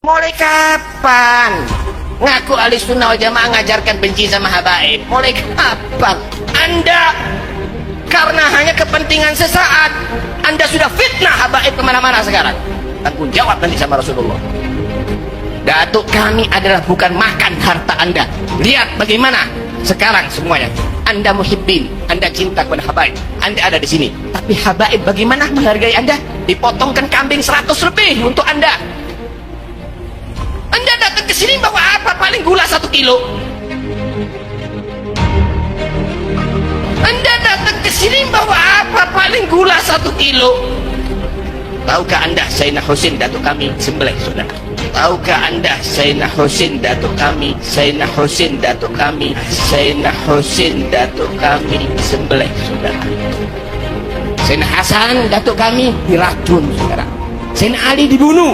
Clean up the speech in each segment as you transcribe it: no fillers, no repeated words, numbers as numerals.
Mulai kapan ngaku ahli sunnah wal jamaah ngajarkan benci sama habaib? Mulai kapan? Anda karena hanya kepentingan sesaat Anda sudah fitnah habaib kemana-mana sekarang. Tanggung jawab nanti sama Rasulullah. Datuk kami adalah bukan makan harta Anda. Lihat bagaimana sekarang semuanya. Anda muhibbin, Anda cinta kepada habaib, Anda ada di sini. Tapi habaib bagaimana menghargai Anda? Dipotongkan kambing 100 lebih untuk Anda. Anda datang ke sini bawa apa? Paling gula 1 kilo. Anda datang ke sini bawa apa? Paling gula 1 kilo. Tahukah Anda Sayyidina Husain datuk kami sembelih, saudara? Tahukah Anda Sayyidina Husain datuk kami, Sayyidina Husain datuk kami, Sayyidina Husain datuk kami sembelih, saudara? Sayyidina Hasan datuk kami diracun, saudara. Sayyidina Ali dibunuh.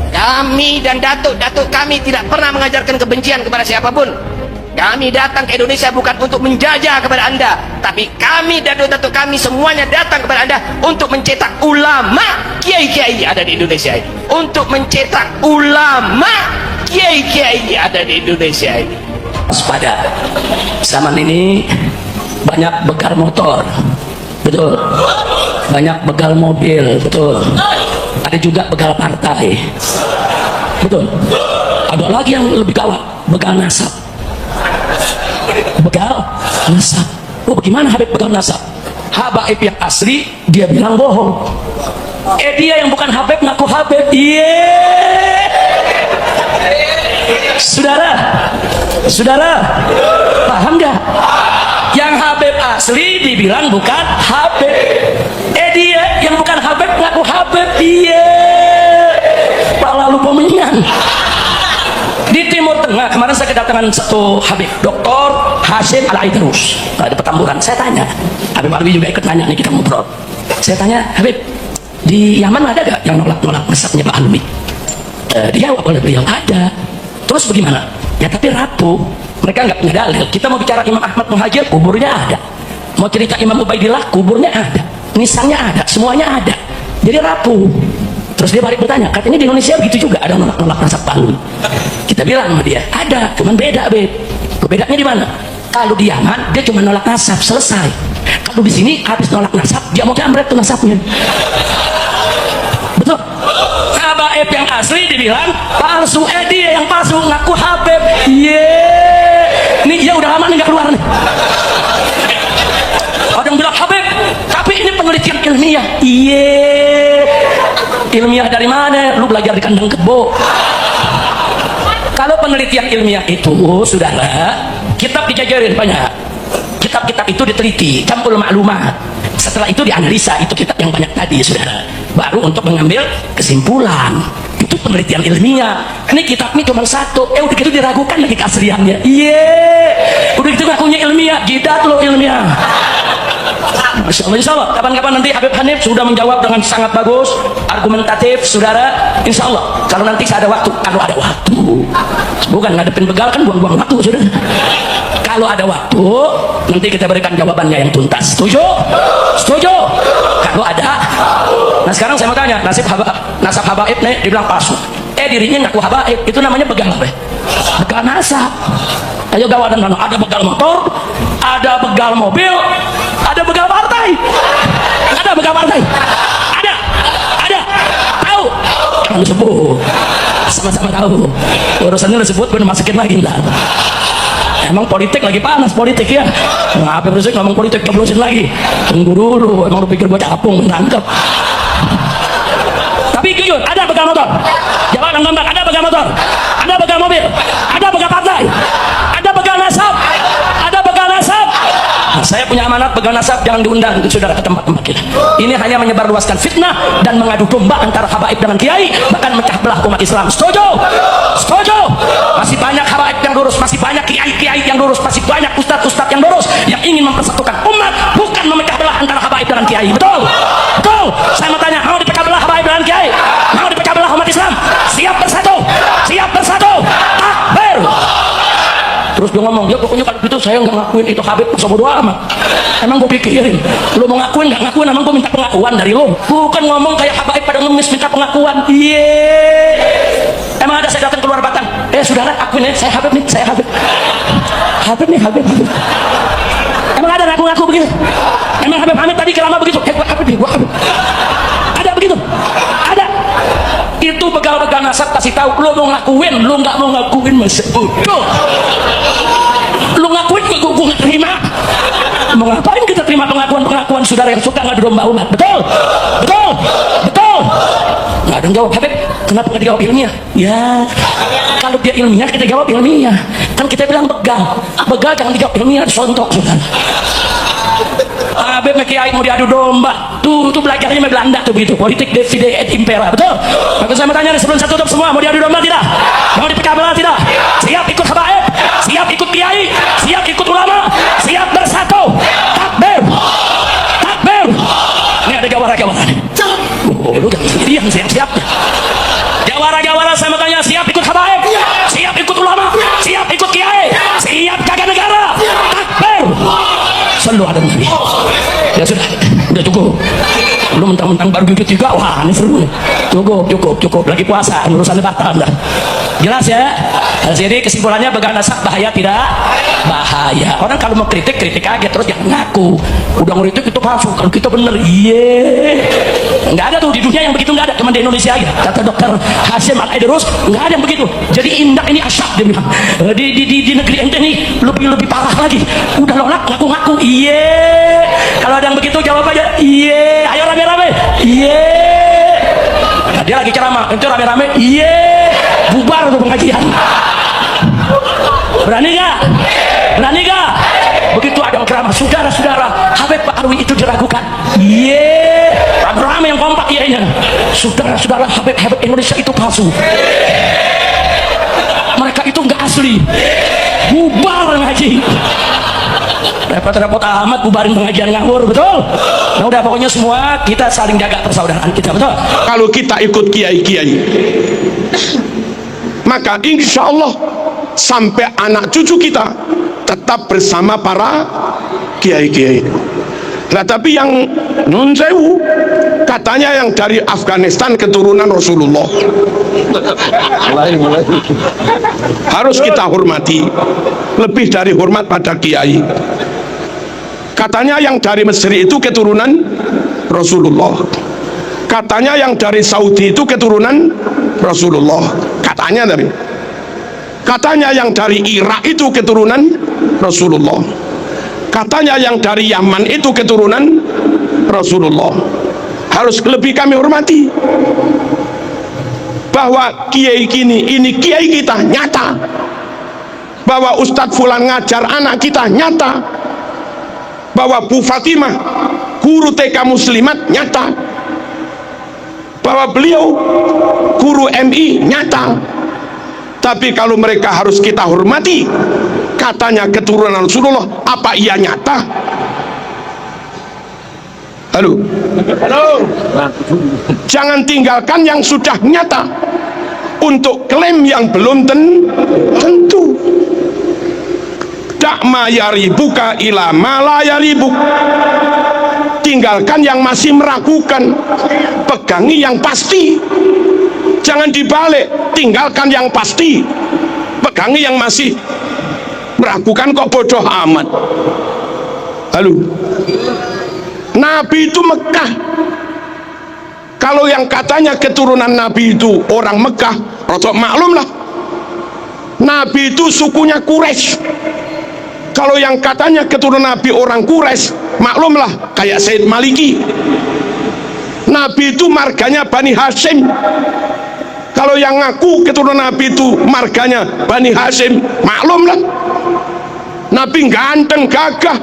Kami dan datuk-datuk kami tidak pernah mengajarkan kebencian kepada siapapun. Kami datang ke Indonesia bukan untuk menjajah kepada Anda, tapi kami dan datuk-datuk kami semuanya datang kepada Anda untuk mencetak ulama kiai-kiai ada di Indonesia ini. Untuk mencetak ulama kiai-kiai ada di Indonesia ini. Waspada. Zaman ini banyak begal motor, betul. Banyak begal mobil, betul. Ada juga begal partai, betul. Ada lagi yang lebih gawat, begal nasab. Begal nasab. Oh, bagaimana Habib begal nasab? Habaib yang asli dia bilang bohong. Dia yang bukan Habib ngaku Habib. Saudara, saudara, paham gak? Yang Habib asli dibilang bukan Habib. Dia yang bukan Habib ngaku Habib. Pak lalu pemenang. Di Timur Tengah kemarin saya kedatangan satu Habib, Dr. Hashim Al-Aidrus di Petamburan. Saya tanya, Habib Alwi juga ikut nanya nih, kita ngobrol. Saya tanya, Habib, di Yaman ada gak yang nolak-nolak nasabnya Pak Alwi? Dijawab oleh beliau, ada. Terus bagaimana? Ya tapi rapuh, mereka nggak punya dalil. Kita mau bicara Imam Ahmad Muhajir, kuburnya ada. Mau cerita Imam Ubaidillah, kuburnya ada. Nisannya ada, semuanya ada. Jadi rapuh. Terus dia balik bertanya, katanya di Indonesia begitu juga ada nolak-nolak nasab Pak Alwi. Kita bilang sama dia, ada, cuman beda, Beb. Bedanya di mana? Kalau di Yaman dia cuma nolak nasab, selesai. Kalau di sini habis nolak nasab, dia mau jambret tuh nasabnya. Betul? Habaib yang asli dibilang palsu, dia yang palsu ngaku Habib. Nih dia udah lama nih nggak keluar nih. Ada yang bilang Habib, tapi ini penelitian ilmiah. Ilmiah dari mana? Lu belajar di kandang kebo. Kalau penelitian ilmiah itu, saudara, kitab dijajarin banyak. Kitab-kitab itu diteliti, campur maklumat. Setelah itu dianalisa, itu kitab yang banyak tadi, saudara. Baru untuk mengambil kesimpulan. Itu penelitian ilmiah. Ini kitab ini cuma satu. Udah gitu diragukan lagi keasliannya. Udah gitu ngakunya ilmiah, jidat lo ilmiah. Masya Allah, insya Allah kapan-kapan nanti Habib Hanif sudah menjawab dengan sangat bagus, argumentatif, saudara. Insya Allah kalau nanti saya ada waktu, kalau ada waktu, bukan ngadepin begal kan buang-buang waktu, saudara. Kalau ada waktu nanti kita berikan jawabannya yang tuntas. Setuju? Setuju? Kalau ada. Nah sekarang saya mau tanya, nasab habaib nih dibilang palsu. Dirinya ngaku habaib, itu namanya begal apa? Begal nasab. Ayo gawat dan ada begal motor, ada begal mobil, ada begal partai. Ada begal partai. Ada. Tahu? Jangan sebut. Sama-sama tahu. Urusannya lo sebut, gue masukin lagi lah. Emang politik lagi panas politik ya. Ngapain Rusik ngomong politik keblusin lagi. Tunggu dulu. Emang lu pikir gue capung menangkap? Tapi jujur, ada begal motor. Jawaban tembak, ada begal motor. Ada begal mobil. Ada begal partai. Ada begal nasab. Ada begal nasab. Nah, saya punya amanat begal nasab jangan diundang saudara ke tempat-tempat kita. Ini hanya menyebarluaskan fitnah dan mengadu domba antara habaib dengan kiai, bahkan mecah belah umat Islam. Setuju? Setuju? Masih banyak habaib yang lurus, masih banyak kiai-kiai yang lurus, masih banyak ustadz-ustadz yang lurus yang ingin mempersatukan umat, bukan memecah belah antara habaib dengan kiai. Betul? Betul? Saya mau tanya, mau dipecah belah habaib dengan kiai? Mau dipecah belah umat Islam? Siap bersatu? Siap bersatu? Takbir! Terus dia ngomong, ya pokoknya kalau gitu saya nggak ngakuin itu Habib, masa bodo amat. Emang gue pikirin, lu mau ngakuin nggak ngakuin, emang gue minta pengakuan dari lu. Bukan ngomong kayak habaib pada ngemis minta pengakuan. Emang ngakuin ya, saya Habib nih, saya Habib. Habib nih, Habib. Emang ada ngaku-ngaku begitu? Emang Habib Hamid tadi kelama begitu? Gua Habib nih, gua Habib. Ada begitu? Ada. Itu begal-begal nasab kasih tahu, lu mau ngakuin, lu nggak mau ngakuin masih bodoh. Lu ngakuin, gua nggak terima. Mau ngapain kita terima pengakuan saudara yang suka ngadu domba umat? Betul, betul, betul. Nggak ada yang jawab. Habib, kenapa nggak dijawab ilmiah? Ya, kalau dia ilmiah kita jawab ilmiah. Kan kita bilang begal jangan dijawab ilmiah, sontok saudara. Habib Kiai mau diadu domba, tuh belajarnya sama Belanda tuh begitu, politik divide et impera, betul? Maka saya mau tanya nih, sebelum saya tutup semua, mau diadu domba tidak? Mau dipecah belah tidak? Siap ikut habaib? Siap ikut kiai? Siap ikut ulama? Siap bersatu? Takbir! Takbir! Ini ada jawara-jawara nih. Oh, lu jangan sendirian, siap-siap. Jawara-jawara saya mau tanya, siap ikut habaib? Siap ikut ulama? Siap ikut kiai? Siap jaga negara? Takbir! Selalu ada Nabi. Ya sudah cukup. Belum mentang-mentang baru gigit juga, wah ini seru nih. Cukup. Lagi puasa, urusan batal dah. Jelas ya? Jadi kesimpulannya begal nasab bahaya tidak? Bahaya. Orang kalau mau kritik aja, terus jangan ngaku. Udah ngeritik itu palsu, kalau kita bener, iya. Nggak ada tuh di dunia yang begitu, nggak ada, cuma di Indonesia aja. Kata dokter Hasyim Al-Aidrus, nggak ada yang begitu. Jadi indak ini asyik dia bilang. Di negeri ente nih lebih parah lagi. Udah nolak ngaku-ngaku, iya. Kalau ada yang begitu jawab aja, iya. Ayo rame-rame, iya. Nah, dia lagi ceramah, itu rame-rame, iya. Bubar tuh pengajian. Berani gak? Berani gak? Begitu ada yang ceramah, saudara-saudara, Habib Pak Arwi itu diragukan. Iya. Rame-rame yang kompak iyanya. Saudara-saudara, Habib Indonesia itu palsu. Mereka itu nggak asli. Bubar ngaji. Repot-repot amat bubarin pengajian ngawur, betul? Nah udah, pokoknya semua kita saling jaga persaudaraan kita, betul? Kalau kita ikut kiai-kiai, maka insya Allah sampai anak cucu kita tetap bersama para kiai-kiai. Nah tapi yang nun sewu, katanya yang dari Afghanistan keturunan Rasulullah, harus kita hormati, lebih dari hormat pada kiai. Katanya yang dari Mesir itu keturunan Rasulullah, katanya yang dari Saudi itu keturunan Rasulullah, katanya yang dari Irak itu keturunan Rasulullah, katanya yang dari Yaman itu keturunan Rasulullah. Harus lebih kami hormati bahwa kiai ini kiai kita nyata, bahwa Ustadz Fulan ngajar anak kita nyata, bahwa Bu Fatimah guru TK Muslimat nyata, bahwa beliau guru MI nyata. Tapi kalau mereka harus kita hormati, katanya keturunan Rasulullah, apa iya nyata? Halo? Jangan tinggalkan yang sudah nyata untuk klaim yang belum tentu. Dakma yaribuka ila ma yaribuk. Tinggalkan yang masih meragukan, pegangi yang pasti. Jangan dibalik, tinggalkan yang pasti, pegangi yang masih meragukan. Kok bodoh amat. Halo? Nabi itu Mekah. Kalau yang katanya keturunan Nabi itu orang Mekah, rada maklumlah, Nabi itu sukunya Quraisy. Kalau yang katanya keturunan Nabi orang Quraisy, maklumlah, kayak Said Maliki. Nabi itu marganya Bani Hashim. Kalau yang ngaku keturunan Nabi itu marganya Bani Hashim, maklumlah, Nabi ganteng gagah,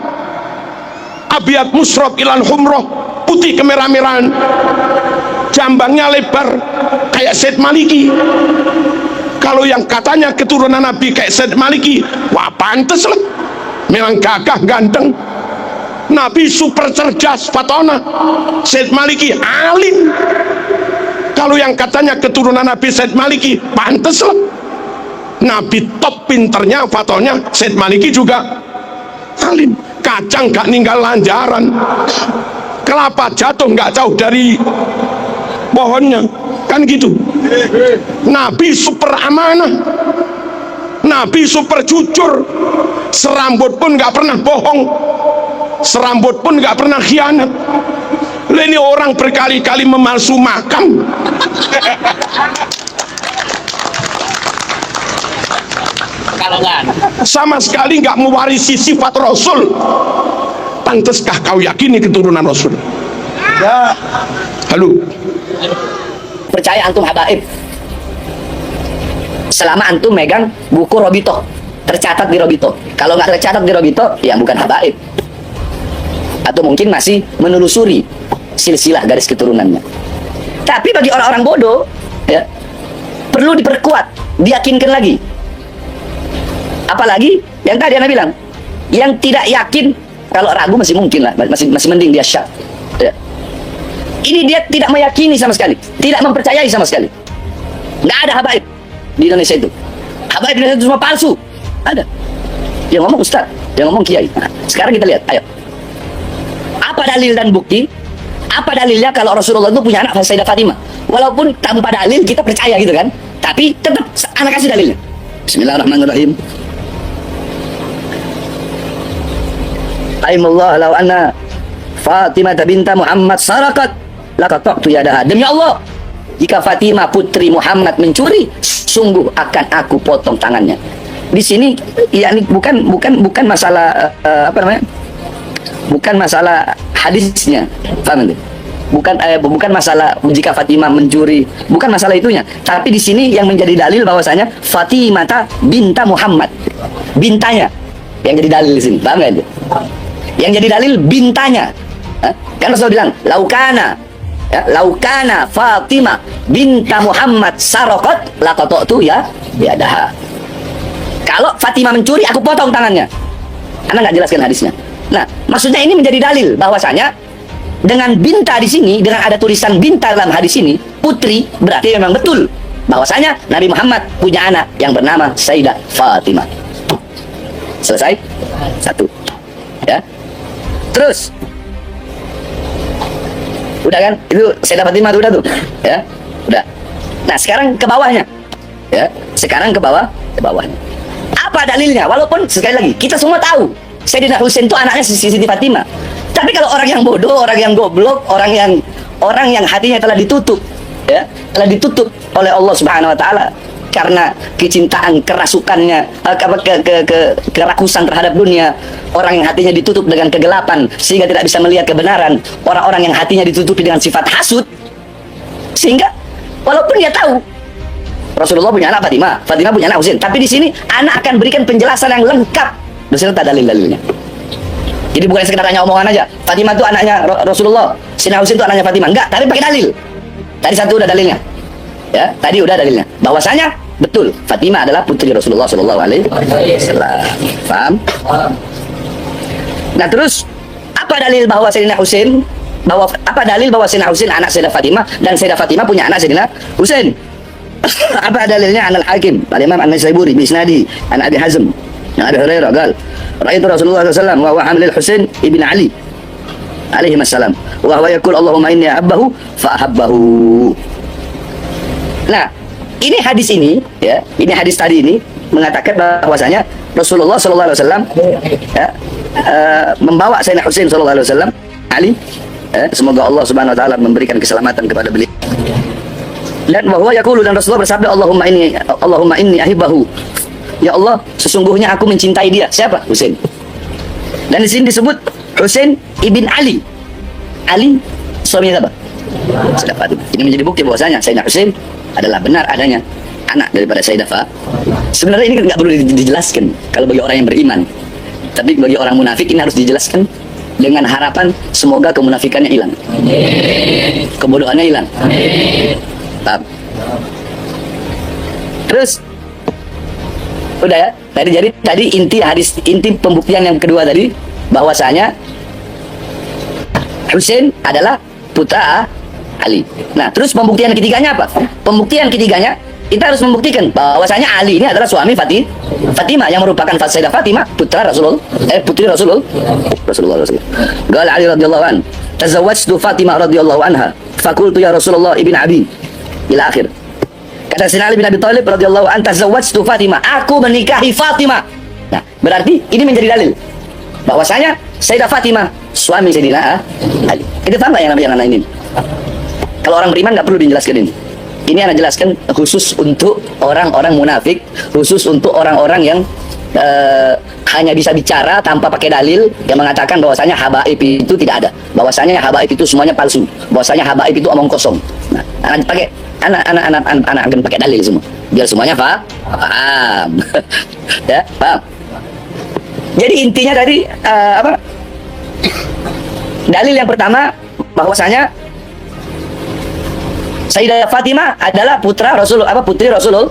abiyat musrob ilan humroh, putih kemerah-merahan, jambangnya lebar kayak Said Maliki. Kalau yang katanya keturunan Nabi kayak Said Maliki, wah pantes lah, memang gagah ganteng. Nabi super cerdas fatona, Said Maliki alim. Kalau yang katanya keturunan Nabi Said Maliki, pantes lah, Nabi top pinternya fatona, Said Maliki juga alim. Kacang gak ninggal lanjaran, kelapa jatuh gak jauh dari pohonnya, kan gitu. Nabi super amanah, Nabi super jujur, serambut pun nggak pernah bohong, serambut pun nggak pernah khianat. Ini orang berkali-kali memalsu makam. Sama sekali nggak mewarisi sifat Rasul. Pantaskah kau yakini keturunan Rasul? Ya. Halo. Percaya antum habaib selama antum megang buku Robito, tercatat di Robito. Kalau nggak tercatat di Robito, ya bukan habaib, atau mungkin masih menelusuri silsilah garis keturunannya. Tapi bagi orang-orang bodoh, ya, perlu diperkuat, diyakinkan lagi. Apalagi yang tadi Anda bilang, yang tidak yakin, kalau ragu masih mungkin lah, masih mending dia syak. Ya. Ini dia tidak meyakini sama sekali, tidak mempercayai sama sekali. Nggak ada habaib di Indonesia itu. Habaib di Indonesia itu semua palsu. Ada yang ngomong ustaz, yang ngomong kiai. Nah, sekarang kita lihat, ayo. Apa dalil dan bukti? Apa dalilnya kalau Rasulullah itu punya anak Sayyidah Fatimah? Walaupun tanpa dalil kita percaya gitu kan, tapi tetap anak kasih dalilnya. Bismillahirrahmanirrahim. Aimullah law anna Fatimah binta Muhammad sarakat laqata'tu yadaha. Demi Allah, jika Fatimah putri Muhammad mencuri, sungguh akan aku potong tangannya. Di sini yakni bukan masalah apa namanya? Bukan masalah hadisnya, paham tidak? Bukan masalah jika Fatimah mencuri, bukan masalah itunya. Tapi di sini yang menjadi dalil bahwasanya Fatimah binta Muhammad, bintanya yang jadi dalil di sini, paham nggak? Yang jadi dalil bintanya. Kan Rasul bilang, laukana, ya, laukana Fatimah binta Muhammad saraqat laqata'tu ya yadaha. Kalau Fatimah mencuri, aku potong tangannya. Anda nggak jelaskan hadisnya. Nah, maksudnya ini menjadi dalil bahwasanya dengan binta di sini, dengan ada tulisan binta dalam hadis ini, putri, berarti memang betul bahwasanya Nabi Muhammad punya anak yang bernama Sayyidah Fatimah. Selesai? Satu. Ya. Terus udah kan? Itu Sayyidah Fatimah udah tuh. Ya. Udah. Nah, sekarang ke bawahnya. Ya. Sekarang ke bawahnya. Apa dalilnya? Walaupun sekali lagi kita semua tahu Sayyidina Husain itu anaknya Siti Fatimah. Tapi kalau orang yang bodoh, orang yang goblok, orang yang hatinya telah ditutup, ya, telah ditutup oleh Allah Subhanahu wa taala karena kecintaan, kerasukannya, kerakusan terhadap dunia, orang yang hatinya ditutup dengan kegelapan sehingga tidak bisa melihat kebenaran, orang-orang yang hatinya ditutupi dengan sifat hasud, sehingga walaupun dia tahu Rasulullah punya anak Fatimah, Fatimah punya anak Husain, tapi di sini anak akan berikan penjelasan yang lengkap beserta dalil-dalilnya. Jadi bukan sekedar hanya omongan aja, Fatimah itu anaknya Rasulullah, Sayyidina Husain itu anaknya Fatimah, enggak, tapi pakai dalil. Tadi satu udah dalilnya. Ya, tadi udah dalilnya. Bahwasanya betul Fatimah adalah putri Rasulullah sallallahu alaihi wasallam. Paham? Nah, terus apa dalil bahwa Sayyidina Husain Sayyidina Husain anak Sayyidah Fatimah dan Sayyidah Fatimah punya anak Sayyidina Husain? Apa dalilnya? Anal Hakim, Al-Imam An-Naisaburi bi isnadi an Abi Hazm, an Abi Hurairah qala ra'aitu Rasulullah sallallahu alaihi wasallam wa huwa hamil Husain ibn Ali alaihi assalam wa huwa yaqul Allahumma inni ahabbahu fa ahabbahu. Nah, ini hadis ini, ya, ini hadis tadi ini mengatakan bahwasanya Rasulullah sallallahu alaihi wasallam, ya, membawa Sayyidina Husain sallallahu alaihi wasallam Ali, ya, semoga Allah Subhanahu wa taala memberikan keselamatan kepada beliau. Dan bahwa yaqulu, dan Rasulullah bersabda, Allahumma inni ahibbahu. Ya Allah, sesungguhnya aku mencintai dia. Siapa? Husain. Dan di sini disebut Husain ibn Ali. Ali suaminya siapa? Sayyidah Fatimah. Ini menjadi bukti bahwasanya Sayyidina Husain adalah benar adanya anak daripada Sayyidah Fatimah. Sebenarnya ini nggak perlu dijelaskan kalau bagi orang yang beriman. Tapi bagi orang munafik ini harus dijelaskan dengan harapan semoga kemunafikannya hilang, kebodohannya hilang. Terus udah ya, tadi inti hadis, inti pembuktian yang kedua tadi bahwasanya Husain adalah putra Ali. Nah, terus pembuktian ketiganya apa? Pembuktian ketiganya kita harus membuktikan bahwasanya Ali ini adalah suami Fatimah yang merupakan Sayyidah Fatimah putra Rasulullah, putri Rasulullah. Qala Ali radhiyallahu an, tazawwajtu Fatimah radhiyallahu anha, faqultu ya Rasulullah ibn Abi ila akhir. Kata Sayyidina Ali bin Abi Thalib radhiyallahu anhu, "Tazawwajtu Fatimah." Aku menikahi Fatimah. Nah, berarti ini menjadi dalil bahwasanya Sayyidah Fatimah suami Sayyidina Ali. Itu paham nggak yang anak ini? Kalau orang beriman nggak perlu dijelaskan ini. Ini anak jelaskan khusus untuk orang-orang munafik, khusus untuk orang-orang yang hanya bisa bicara tanpa pakai dalil, yang mengatakan bahwasanya habaib itu tidak ada, bahwasanya habaib itu semuanya palsu, bahwasanya habaib itu omong kosong. Nah, anak akan pakai dalil semua, biar semuanya paham. Ya, paham. Jadi intinya tadi apa? Dalil yang pertama bahwasanya Sayyidah Fatimah adalah putra Rasul, putri Rasulullah.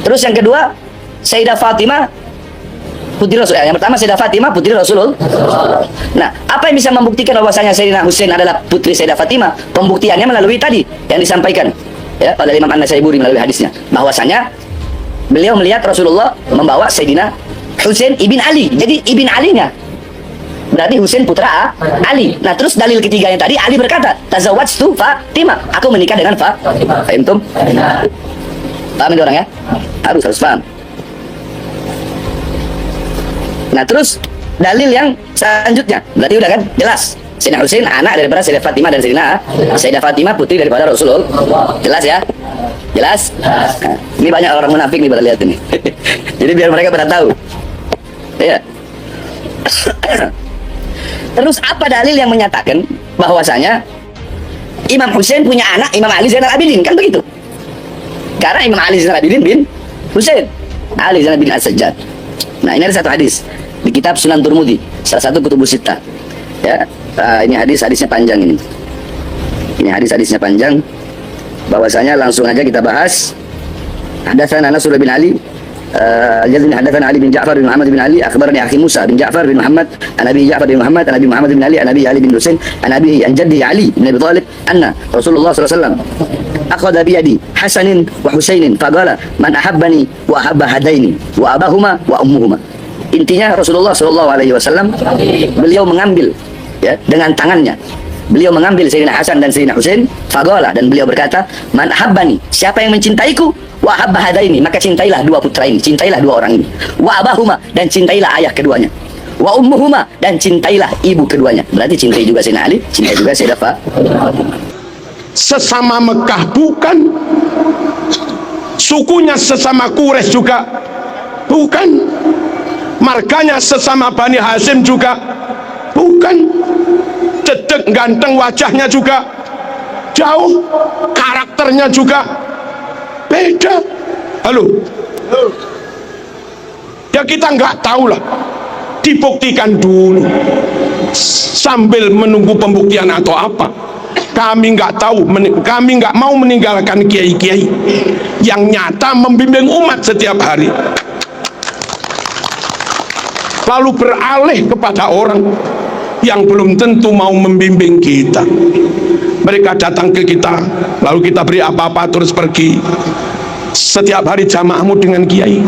Terus yang kedua, Sayyidah Fatimah putri Rasul. Yang pertama Sayyidah Fatimah putri Rasulullah. Nah, apa yang bisa membuktikan bahwasanya Sayyidina Husain adalah putri Sayyidah Fatimah? Pembuktiannya melalui tadi yang disampaikan ya oleh Imam An-Nasaiburi melalui hadisnya, bahwasanya beliau melihat Rasulullah membawa Sayyidina Husain ibn Ali. Jadi ibn Ali-nya berarti Husain putra Ali. Nah, terus dalil ketiganya tadi, Ali berkata, "Tazawwajtu Fatimah." Aku menikah dengan Fatimah. Faham? Paham ini orang ya? Harus paham. Nah, terus dalil yang selanjutnya, berarti udah kan jelas. Sayyidina Husain anak daripada Sayyidah Fatimah dan Sayyidah Fatimah putri daripada Rasulullah. Jelas ya? Jelas? Nah, ini banyak orang munafik nih pada lihat ini. Jadi biar mereka pada tahu. Ya. Terus apa dalil yang menyatakan bahwasanya Imam Husain punya anak Imam Ali Zainal Abidin? Kan begitu. Karena Imam Ali Zainal Abidin bin Husain Ali Zainal Abidin As-Sajjad. Nah, ini ada satu hadis di kitab Sunan Turmudi, salah satu kutubus sittah. Ya, ini hadisnya panjang ini. Ini hadisnya panjang. Bahwasanya langsung aja kita bahas. Hadatsana Nasr bin Ali, Jazmi hadatsana Ali bin Ja'far bin Muhammad bin Ali, akhbarani akhi Musa bin Ja'far bin Muhammad, an Abi Ja'far bin Muhammad, an Abi Muhammad bin Ali, an Abi Ali bin Husain, an Abi an Jaddi Ali bin Abi Thalib, anna Rasulullah sallallahu alaihi wasallam akhadha bi yadi Hasanin wa Husainin faqala man ahabbani wa ahabba hadaini wa abahuma wa ummuhuma. Intinya Rasulullah sallallahu alaihi wasallam beliau mengambil ya dengan tangannya. Beliau mengambil Sayyidina Hasan dan Sayyidina Husain, faqala, dan beliau berkata, "Man ahabbani," siapa yang mencintaiku, wa ahabba hadaini, maka cintailah dua putra ini, cintailah dua orang ini. Wa abahuma, dan cintailah ayah keduanya. Wa ummuhuma, dan cintailah ibu keduanya. Berarti cintai juga Sayyidina Ali, cintai juga Sayyidah Fatimah. Sesama Mekah bukan, sukunya sesama Quraisy juga bukan, marganya sesama Bani Hasyim juga bukan, cedek ganteng wajahnya juga jauh, karakternya juga beda. Halo, ya kita nggak tahu lah, dibuktikan dulu sambil menunggu pembuktian atau apa. Kami nggak tahu, kami nggak mau meninggalkan kiai-kiai yang nyata membimbing umat setiap hari, lalu beralih kepada orang yang belum tentu mau membimbing kita. Mereka datang ke kita, lalu kita beri apa-apa terus pergi. Setiap hari jamaahmu dengan kiai,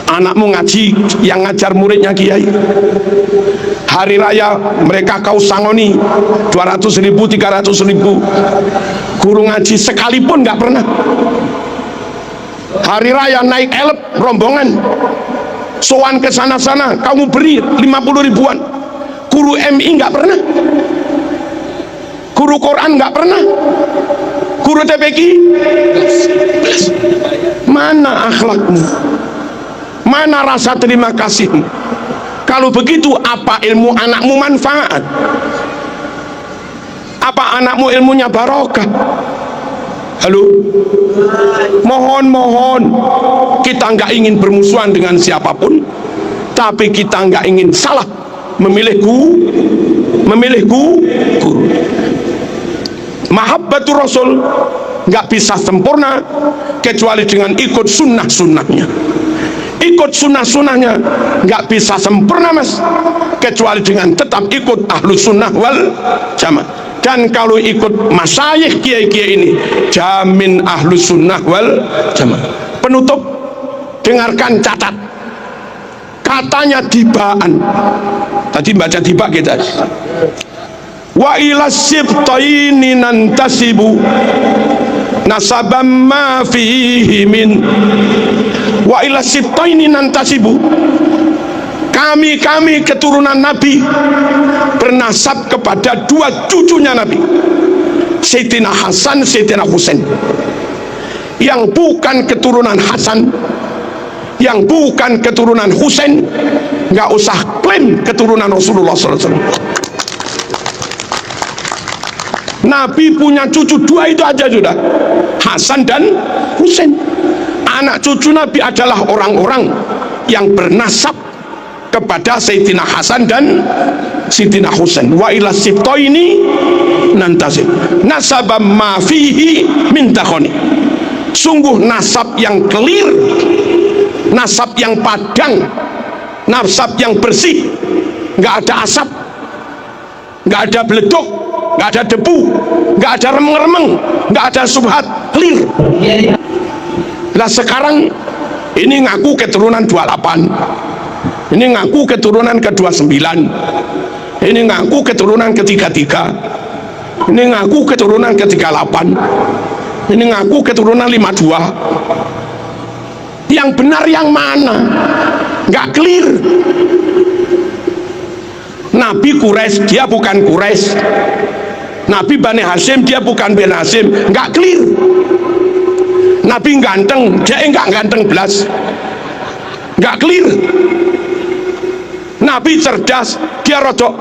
anakmu ngaji, yang ngajar muridnya kiai. Hari raya mereka kau sangoni 200.000, 300.000. Guru ngaji sekalipun nggak pernah. Hari raya naik elep rombongan, sowan ke sana-sana kamu beri 50 ribuan. Guru MI nggak pernah, guru Quran nggak pernah, guru TPQ. Mana akhlakmu? Mana rasa terima kasihmu? Kalau begitu, apa ilmu anakmu manfaat? Apa anakmu ilmunya barokah? Halo, mohon kita nggak ingin bermusuhan dengan siapapun, tapi kita nggak ingin salah memilih guru. Mahabbatur Rasul nggak bisa sempurna kecuali dengan ikut sunnah-sunnahnya. Ikut sunnah-sunnahnya nggak bisa sempurna mas, kecuali dengan tetap ikut ahlus sunnah wal jamaah. Dan kalau ikut masyayikh kiai-kiai ini, jamin ahlus sunnah wal jamaah. Penutup, dengarkan, catat. Katanya tibaan, tadi baca tiba kita. Wa ila sibtaini nantasibu. nasabam ma fihi min wa ila sibtaini nantasibu. Kami keturunan Nabi bernasab kepada dua cucunya Nabi, Sayyidina Hasan, Sayyidina Husain. Yang bukan keturunan Hasan, yang bukan keturunan Husain, nggak usah klaim keturunan Rasulullah SAW. Nabi punya cucu dua itu aja sudah, Hasan dan Husain. Anak cucu Nabi adalah orang-orang yang bernasab kepada Sayyidina Hasan dan Sayyidina Husain. Wa ila sibtaini nantasib nasabam ma fihi min takhoni. Sungguh nasab yang clear, nasab yang padang, nasab yang bersih, nggak ada asap, nggak ada beleduk, nggak ada debu, nggak ada remeng-remeng, nggak ada subhat, clear. Lah sekarang ini ngaku keturunan 28, ini ngaku keturunan ke-29, ini ngaku keturunan ke-33, ini ngaku keturunan ke-38, ini ngaku keturunan 52. Yang benar yang mana? Nggak clear. Nabi Quraisy, dia bukan Quraisy. Nabi Bani Hashim, dia bukan Bani Hashim. Nggak clear. Nabi ganteng, dia enggak ganteng belas. Nggak clear. Nabi cerdas, dia rodok.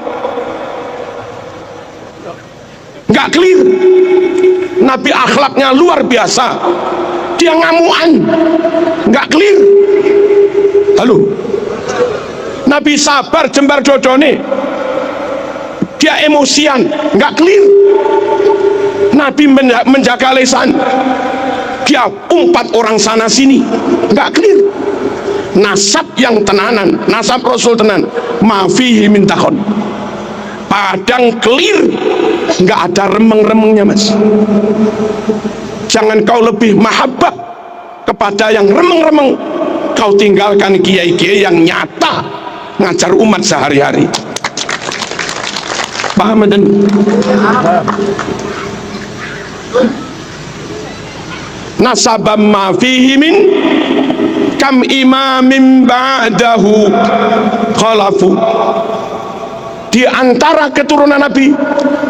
Nggak clear. Nabi akhlaknya luar biasa, dia ngamuan. Nggak clear. Halo. Nabi sabar jembar dodone, dia emosian. Nggak clear. Nabi menjaga lisan, dia umpat orang sana sini. Nggak clear. Nasab yang tenanan, nasab Rasul tenan, mafihi min takhon, padang clear, nggak ada remeng-remengnya mas. Jangan kau lebih mahabbah kepada yang remeng-remeng, kau tinggalkan kiai-kiai yang nyata ngajar umat sehari-hari. Paham dan nasabam ma fihi min kam imamin ba'dahu khalafu. Di antara keturunan Nabi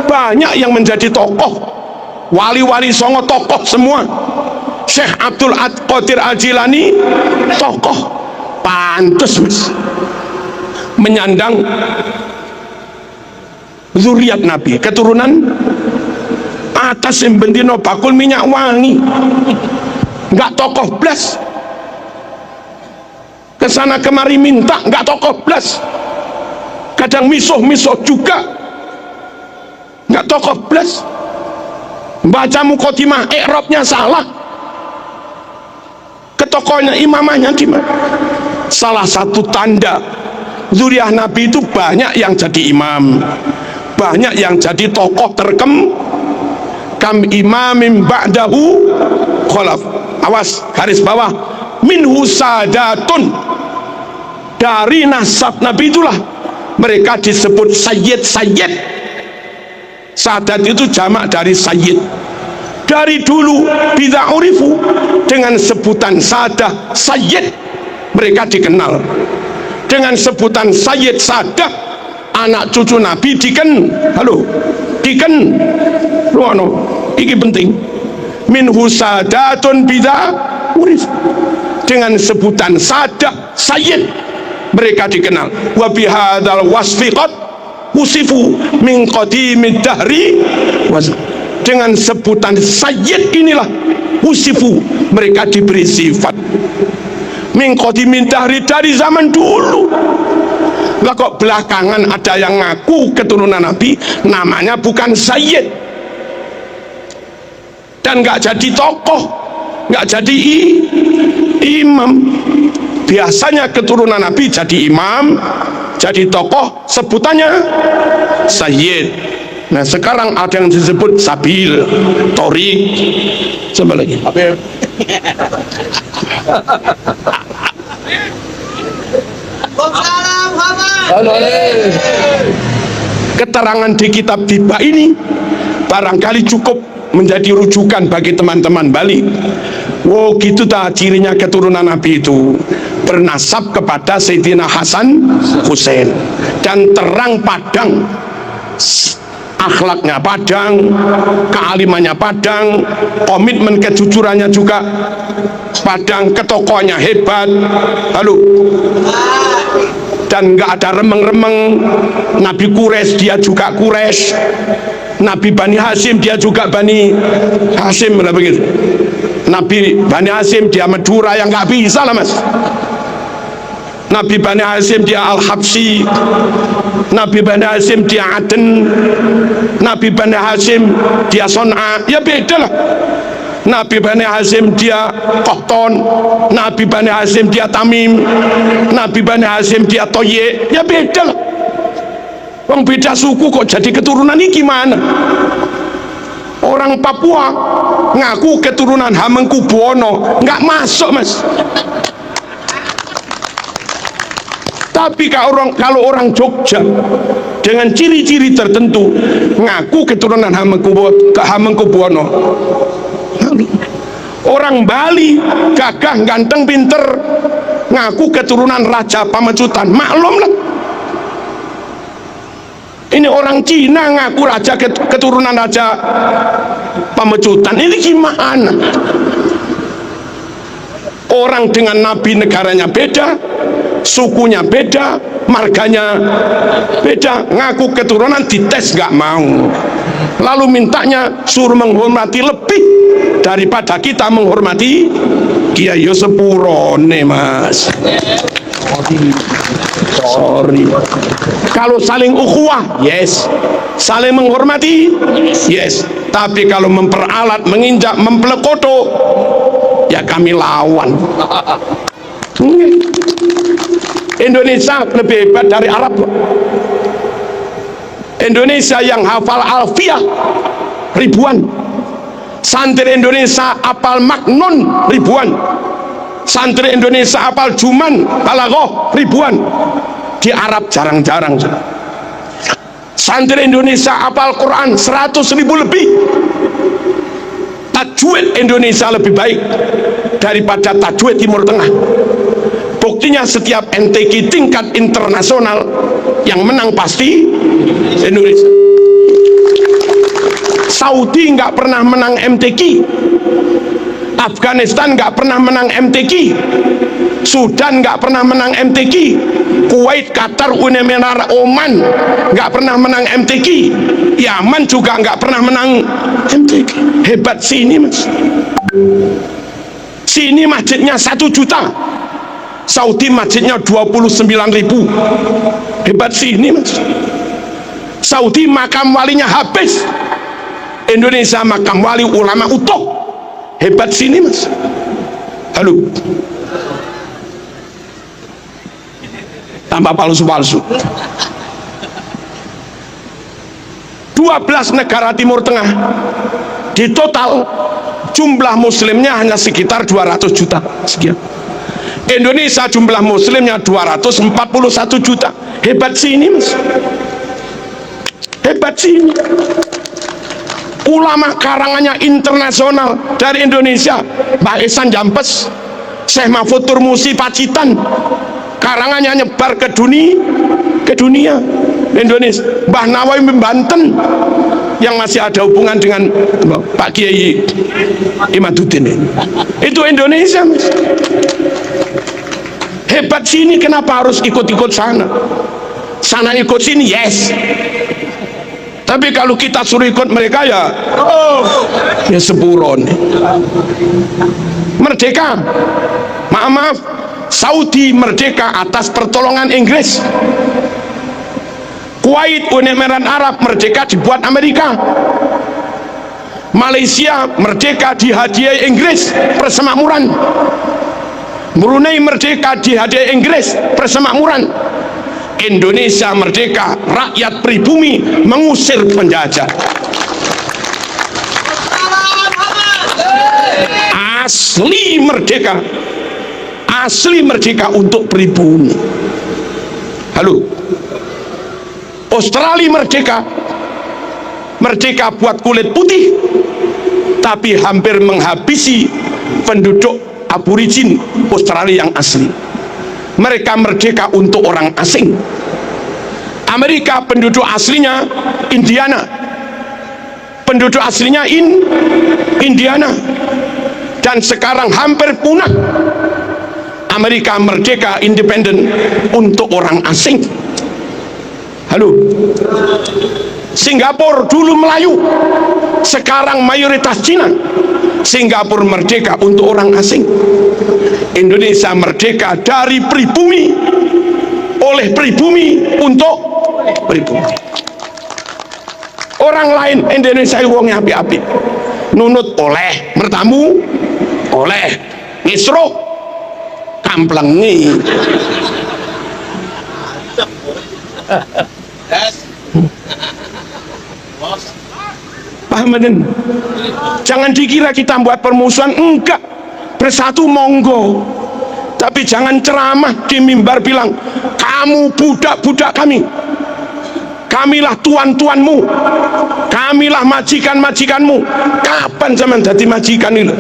banyak yang menjadi tokoh, wali-wali songo tokoh semua. Syekh Abdul Qadir Al-Jilani tokoh, pantes mas menyandang zuriat Nabi, keturunan atas yang bendino bakul minyak wangi. Nggak tokoh blas, kesana kemari minta, nggak tokoh blas. Kadang misuh-misuh juga, nggak tokoh blas. Baca mukotimah i'rabnya salah, ke tokohnya imamahnya gimana. Salah satu tanda zuriat Nabi itu banyak yang jadi imam, banyak yang jadi tokoh kam imamin ba'dahu khalaf. Awas, garis bawah, minhu sadatun, dari nasab Nabi itulah mereka disebut sayyid. Sadat itu jamak dari sayyid. Dari dulu bid'a urifu, dengan sebutan sadah sayyid mereka dikenal. Dengan sebutan sayyid sadah, anak cucu Nabi ruano, iki penting. Minhu sadatun bid'a urif, dengan sebutan sadah sayyid mereka dikenal. Wa bihadzal wasfi qad usifu min qadimid dahri, dengan sebutan sayyid inilah usifu mereka diberi sifat min qadimid dahri, dari zaman dulu. Lah kok belakangan ada yang ngaku keturunan Nabi namanya bukan sayyid dan nggak jadi tokoh, nggak jadi imam. Biasanya keturunan Nabi jadi imam, jadi tokoh, sebutannya sayyid. Nah sekarang ada yang disebut sabil, torik, coba lagi. Keterangan di kitab Tiba ini barangkali cukup menjadi rujukan bagi teman-teman Bali. Oh gitu tak cirinya keturunan Nabi itu, bernasab kepada Sayyidina Hasan Hussein, dan terang padang, akhlaknya padang, kealimannya padang, komitmen kejujurannya juga padang, ketokohannya hebat. Halo, dan nggak ada remeng-remeng. Nabi Quraisy dia juga Quraisy, Nabi Bani Hasyim dia juga Bani Hasyim, begitu. Nabi Bani Hasyim dia Madura, yang nggak bisa lah mas. Nabi Bani Hasyim dia Al-Habsi, Nabi Bani Hasyim dia Aden, Nabi Bani Hasyim dia Son'a, ya beda lah. Nabi Bani Hasyim dia Qahtan, Nabi Bani Hasyim dia Tamim, Nabi Bani Hasyim dia Toye, ya beda lah. Wong beda suku kok jadi keturunan ini gimana? Orang Papua ngaku keturunan Hamengkubuwono, nggak masuk mas. Tapi kalau orang Jogja dengan ciri-ciri tertentu ngaku keturunan Hamengkubuwono. Orang Bali gagah, ganteng, pinter, ngaku keturunan Raja Pamecutan, maklum lah. Ini orang Cina ngaku raja keturunan Raja Pamecutan, ini gimana? Orang dengan nabi negaranya beda, sukunya beda, marganya beda, ngaku keturunan, dites nggak mau, lalu mintanya suruh menghormati lebih daripada kita menghormati Kiai sepurone mas. Sorry. Kalau saling ukhuwah, yes. Saling menghormati, yes. Tapi kalau memperalat, menginjak, mempelekoto, ya kami lawan. Indonesia lebih hebat dari Arab. Indonesia yang hafal alfiah ribuan, santri Indonesia hafal maknon ribuan, santri Indonesia hafal juman balaghah ribuan. Di Arab jarang-jarang. Santri Indonesia hafal Quran 100.000 lebih. Tajwid Indonesia lebih baik daripada tajwid Timur Tengah. Buktinya setiap MTQ tingkat internasional yang menang pasti Indonesia. Saudi nggak pernah menang MTQ, Afghanistan nggak pernah menang MTQ, Sudan nggak pernah menang MTQ, Kuwait, Qatar, Uni Emirat, Oman nggak pernah menang MTQ, Yaman juga nggak pernah menang MTQ. Hebat sini mas. Sini masjidnya 1 juta, Saudi masjidnya 29.000. Hebat sini mas. Saudi makam walinya habis, Indonesia makam wali ulama utuh. Hebat sini mas. Halo, tambah palsu-palsu. 12 negara Timur Tengah di total jumlah muslimnya hanya sekitar 200 juta sekian. Indonesia jumlah muslimnya 241 juta. Hebat sini mas. Hebat sini. Ulama karangannya internasional dari Indonesia, Mbah Ihsan Jampes, Syekh Mahfud Turmusi Pacitan, karangannya nyebar ke dunia Indonesia. Mbah Nawawi Banten yang masih ada hubungan dengan Pak Kiai Imaduddin, itu Indonesia mas. Hebat sini, kenapa harus ikut-ikut sana? Sana ikut sini, yes. Tapi kalau kita suruh ikut mereka ya, ya sepuron. Merdeka, maaf, Saudi merdeka atas pertolongan Inggris. Kuwait, Uni Emirat Arab merdeka dibuat Amerika. Malaysia merdeka dihadiahi Inggris persemakmuran. Brunei merdeka dihadiahi Inggris persemakmuran. Indonesia merdeka, rakyat pribumi mengusir penjajah. Asli merdeka, asli merdeka untuk pribumi. Halo, Australia merdeka, merdeka buat kulit putih. tapi hampir menghabisi penduduk aborigin Australia yang asli. Mereka merdeka untuk orang asing. Amerika penduduk aslinya Indiana, penduduk aslinya Indiana, dan sekarang hampir punah. Amerika merdeka independen untuk orang asing. Halo, Singapura dulu Melayu, sekarang mayoritas Cina. Singapura merdeka untuk orang asing. Indonesia merdeka dari pribumi, oleh pribumi untuk pribumi. Orang lain Indonesia wongnya api-api, nunut oleh, mertamu oleh, ngisro kamplengi. Pahamin, jangan dikira kita buat permusuhan, enggak, bersatu monggo, tapi jangan ceramah di mimbar bilang kamu budak-budak kami, kamilah tuan-tuanmu, kamilah majikan-majikanmu. Kapan zaman jadi majikan ini?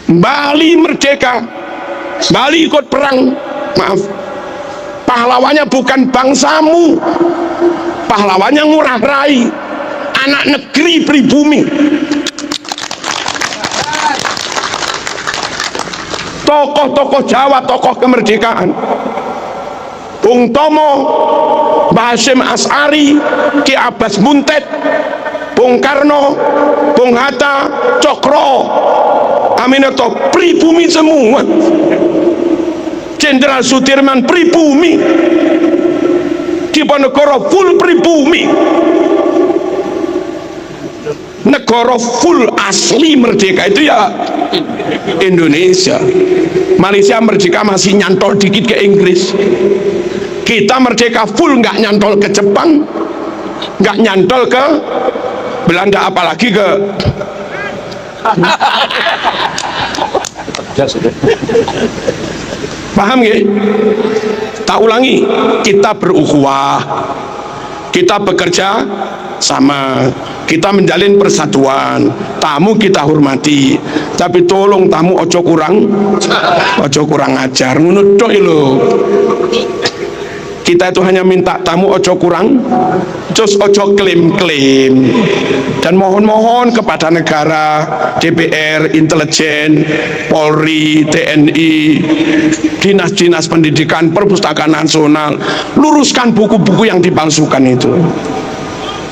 Bali merdeka, Bali ikut perang, maaf, pahlawannya bukan bangsamu, pahlawannya ngurah rai, anak negeri pribumi. Tokoh-tokoh Jawa, tokoh kemerdekaan, Bung Tomo, Mbah Hasyim As'ari, Ki Abbas Munted, Bung Karno, Bung Hatta, Cokro Aminoto, pribumi semua. Jenderal Sudirman pribumi, Diponegoro full pribumi, negara full asli merdeka itu ya Indonesia. Malaysia merdeka masih nyantol dikit ke Inggris, kita merdeka full, nggak nyantol ke Jepang, nggak nyantol ke Belanda, apalagi ke paham ya? Tak ulangi, kita berukhuwah, kita bekerja sama, kita menjalin persatuan. Tamu kita hormati, tapi tolong tamu ojo kurang ajar, ngono tok lho. Kita itu hanya minta tamu ojo kurang, just ojo klaim-klaim, dan mohon-mohon kepada negara, DPR, intelijen, Polri, TNI, dinas-dinas pendidikan, perpustakaan nasional, luruskan buku-buku yang dipalsukan itu,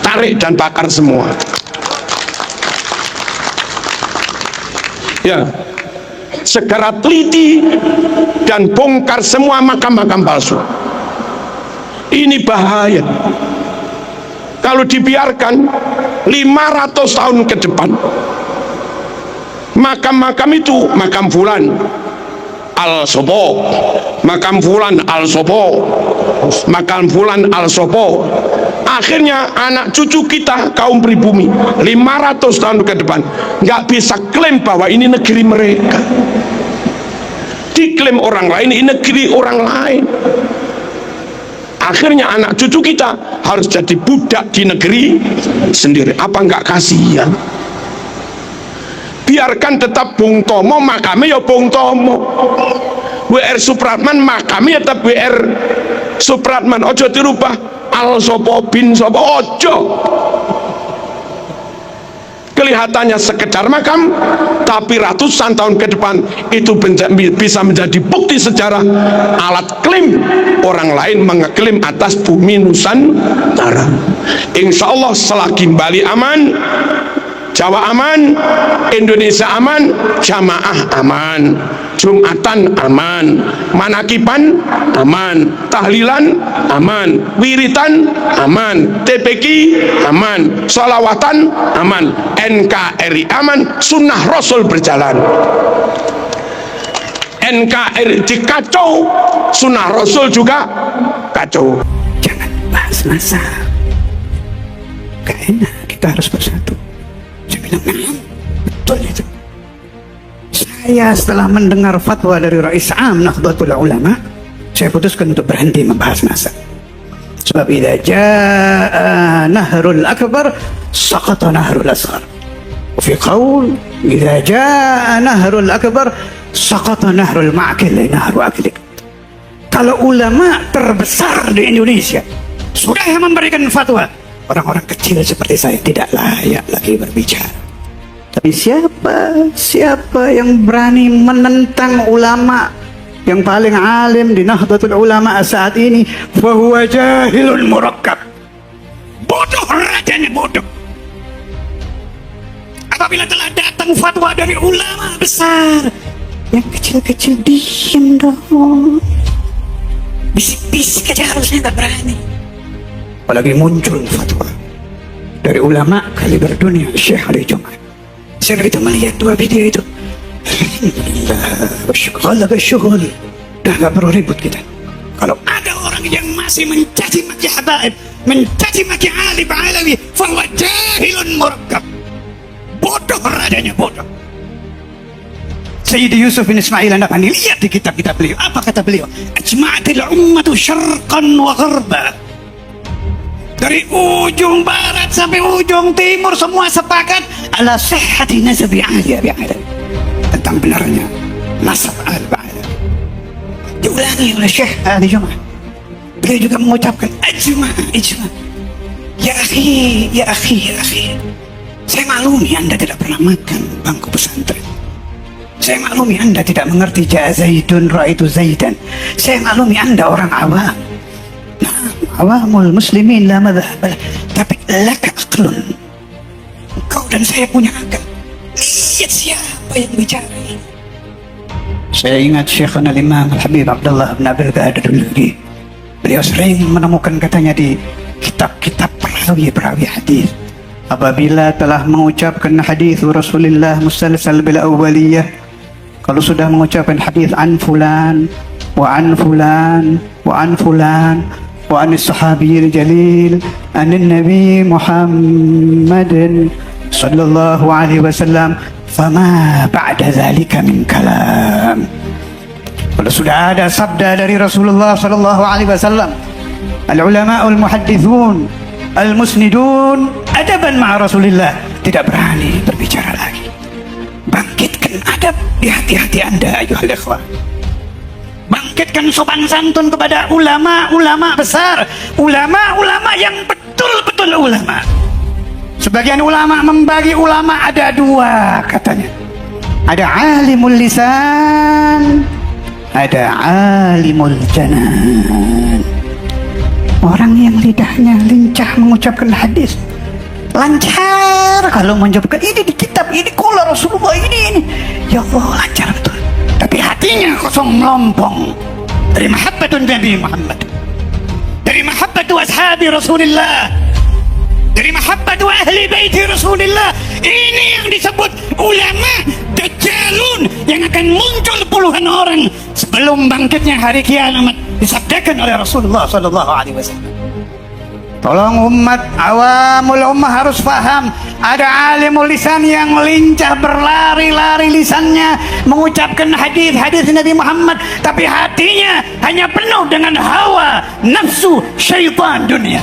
tarik dan bakar semua. Ya, segera teliti dan bongkar semua makam-makam palsu. Ini bahaya. Kalau dibiarkan 500 tahun ke depan, makam-makam itu, makam fulan al-sopo, makam fulan al-sopo, makam fulan al-sopo, akhirnya anak cucu kita kaum pribumi 500 tahun ke depan nggak bisa klaim bahwa ini negeri mereka, diklaim orang lain, ini negeri orang lain. Akhirnya anak cucu kita harus jadi budak di negeri sendiri. Apa enggak kasihan? Biarkan tetap Bung Tomo, makamnya ya Bung Tomo. WR Supratman, makamnya tetap WR Supratman. Ojo dirubah al sopo bin sopo, ojo. Kelihatannya sekedar makam, tapi ratusan tahun ke depan itu bisa menjadi bukti sejarah, alat klaim orang lain mengeklaim atas bumi Nusantara. Insya Allah selagi Bali aman, Jawa aman, Indonesia aman, jamaah aman, Jumatan aman, manakiban aman, tahlilan aman, wiritan aman, TPQ aman, sholawatan aman, NKRI aman, sunnah Rasul berjalan. NKRI dikacau, sunnah Rasul juga kacau. Jangan bahas masa, gak enak, kita harus bersatu. Saya bilang, nah, betul itu. Saya setelah mendengar fatwa dari Rais Am Nahdlatul Ulama, saya putuskan untuk berhenti membahas masa. Sebab idza jaa nahrul akbar saqata nahrul asghar. Fi qaul idza jaa nahrul akbar saqata nahrul ma'kil nahru aklik. Kalau ulama terbesar di Indonesia sudah memberikan fatwa, orang-orang kecil seperti saya tidak layak lagi berbicara. Tapi siapa yang berani menentang ulama yang paling alim di Nahdlatul Ulama saat ini, fahuwa jahilun murakkab. Bodoh, rajanya bodoh. Apabila telah datang fatwa dari ulama besar, yang kecil-kecil diam dong. Bisik-bisik aja harusnya nggak berani. Apalagi muncul fatwa dari ulama kaliber dunia, Syekh Ali Jum'ah. Saya begitu melihat dua video itu, alhamdulillah, syughul, dah gak perlu ribut kita. Kalau ada orang yang masih mencaci maki habaib, mencaci maki alim alawi, fahuwa jahilun murakkab. Bodoh, radanya bodoh. Sayyidi Yusuf bin Ismail An-Nabhani, lihat di kitab-kitab beliau, apa kata beliau? Ajma'atil ummatu syarqan wa gharba. Dari ujung barat sampai ujung timur semua sepakat ala sihhati nasabi Ali Abi Alawi, tentang benarnya nasab al-Ba'alawi. Diulangi oleh Syekh Ali Jum'ah. Beliau juga mengucapkan ijma'. Ya akhi. Saya maklumi Anda tidak pernah makan bangku pesantren. Saya maklumi Anda tidak mengerti ja'a Zaidun ra'aitu Zaidan. Saya maklumi Anda orang awam. Awamul muslimin la madhhab, tapi laka aqlun. Engkau dan saya punya akal. Lihat siapa yang bicara ini. Saya ingat Syekhana Imam Al-Habib Abdullah bin Abdul Qadir Al-Jilani. Beliau sering menemukan katanya di kitab-kitab perawi hadis, apabila telah mengucapkan hadis Rasulullah musalsal bil awwaliyah, kalau sudah mengucapkan hadis an fulan wa an fulan wa an fulan وعن الصحابي الجليل عن النبي محمد صلى الله عليه وسلم فما بعد ذلك من كلام. Kalau sudah ada sabda dari Rasulullah sallallahu alaihi wasallam, al-ulama'ul muhaddithun al-musnidun adaban ma'a Rasulillah, tidak berani berbicara lagi. Bangkitkan adab di hati-hati Anda ayuhal ikhwah. Bangkitkan sopan santun kepada ulama-ulama besar, ulama-ulama yang betul-betul ulama. Sebagian ulama membagi ulama ada dua katanya. Ada alimul lisan, ada alimul janan. Orang yang lidahnya lincah mengucapkan hadis, lancar kalau mengucapkan ini di kitab, ini qala Rasulullah, ini. Ya Allah, lancar betul. Tapi hatinya kosong melompong dari mahabbatun Nabi Muhammad, dari mahabbatu ashabi Rasulullah, dari mahabbatu ahli baiti Rasulullah. Ini yang disebut ulama dajjalun yang akan muncul puluhan orang sebelum bangkitnya hari kiamat, disabdakan oleh Rasulullah sallallahu alaihi wasallam. Tolong umat, awamul ummah harus paham, ada alimul lisan yang lincah berlari-lari lisannya mengucapkan hadis-hadis Nabi Muhammad, tapi hatinya hanya penuh dengan hawa, nafsu, syaitan dunia.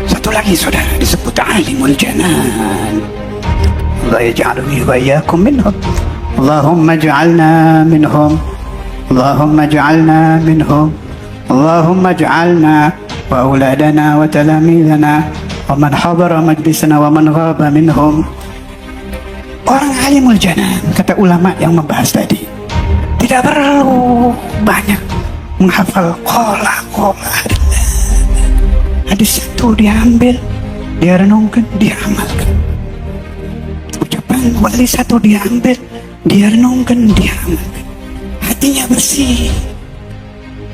Satu lagi saudara disebut alimul janan. Allah yaj'aluni wa iyyakum minhum. Allahumma ij'alna minhum. Allahumma ij'alna minhum. Allahumma ij'alna wa auladana wa talamidana wa man hadara majlisana wa man ghaba minhum. Orang alimul janan, kata ulama yang membahas tadi, tidak perlu banyak menghafal qala hadis satu diambil, dia renungkan, dia amalkan. Ucapan wali satu diambil, dia renungkan, dia amalkan. Hatinya bersih,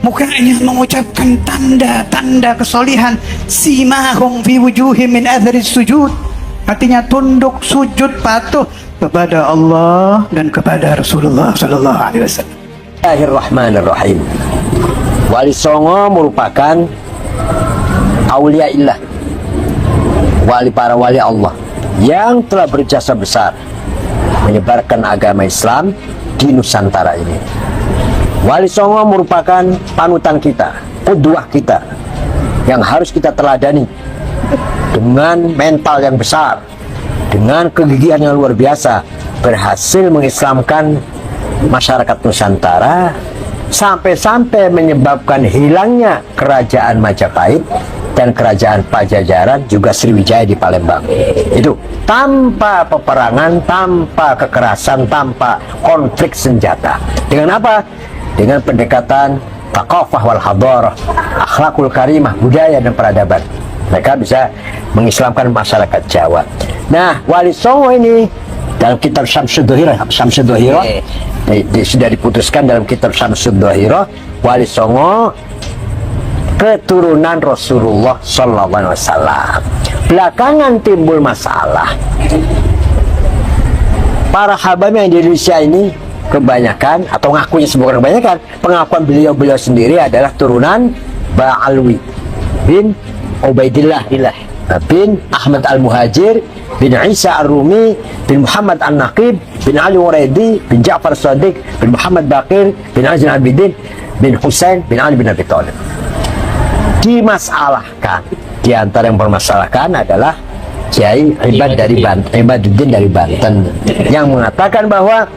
mukanya mengucapkan tanda-tanda kesolihan, simahum fi wujuhim min atharis sujud. Hatinya tunduk, sujud, patuh kepada Allah dan kepada Rasulullah sallallahu alaihi wasallam. Bismillahirrahmanirrahim. Wali Songo merupakan auliaillah, wali para wali Allah yang telah berjasa besar menyebarkan agama Islam di Nusantara ini. Wali Songo merupakan panutan kita, qudwah kita, yang harus kita teladani. Dengan mental yang besar, dengan kegigihan yang luar biasa, berhasil mengislamkan masyarakat Nusantara, sampai-sampai menyebabkan hilangnya kerajaan Majapahit dan kerajaan Pajajaran, juga Sriwijaya di Palembang. Itu tanpa peperangan, tanpa kekerasan, tanpa konflik senjata. Dengan apa? Dengan pendekatan thaqafah wal hadarah, akhlakul karimah, budaya dan peradaban. Mereka bisa mengislamkan masyarakat Jawa. Nah, Wali Songo ini dalam kitab Syamsud Dohirah, sudah diputuskan dalam kitab Syamsud Dohirah, Wali Songo keturunan Rasulullah Sallallahu Alaihi Wasallam. Belakangan timbul masalah. Para habaib yang di Indonesia ini kebanyakan, atau ngakunya sebuah kebanyakan, pengakuan beliau sendiri adalah turunan Ba'alwi bin Ubaidillah bin Ahmad Al-Muhajir bin Isa Ar-Rumi bin Muhammad An-Naqib bin Ali Waraidi bin Ja'far Shadiq bin Muhammad Baqir bin Ali Abidin bin Husain bin Ali bin Abi Thalib. Dimasalahkan, di antara yang bermasalahkan adalah Kiai Ibaduddin dari Banten yang mengatakan bahwa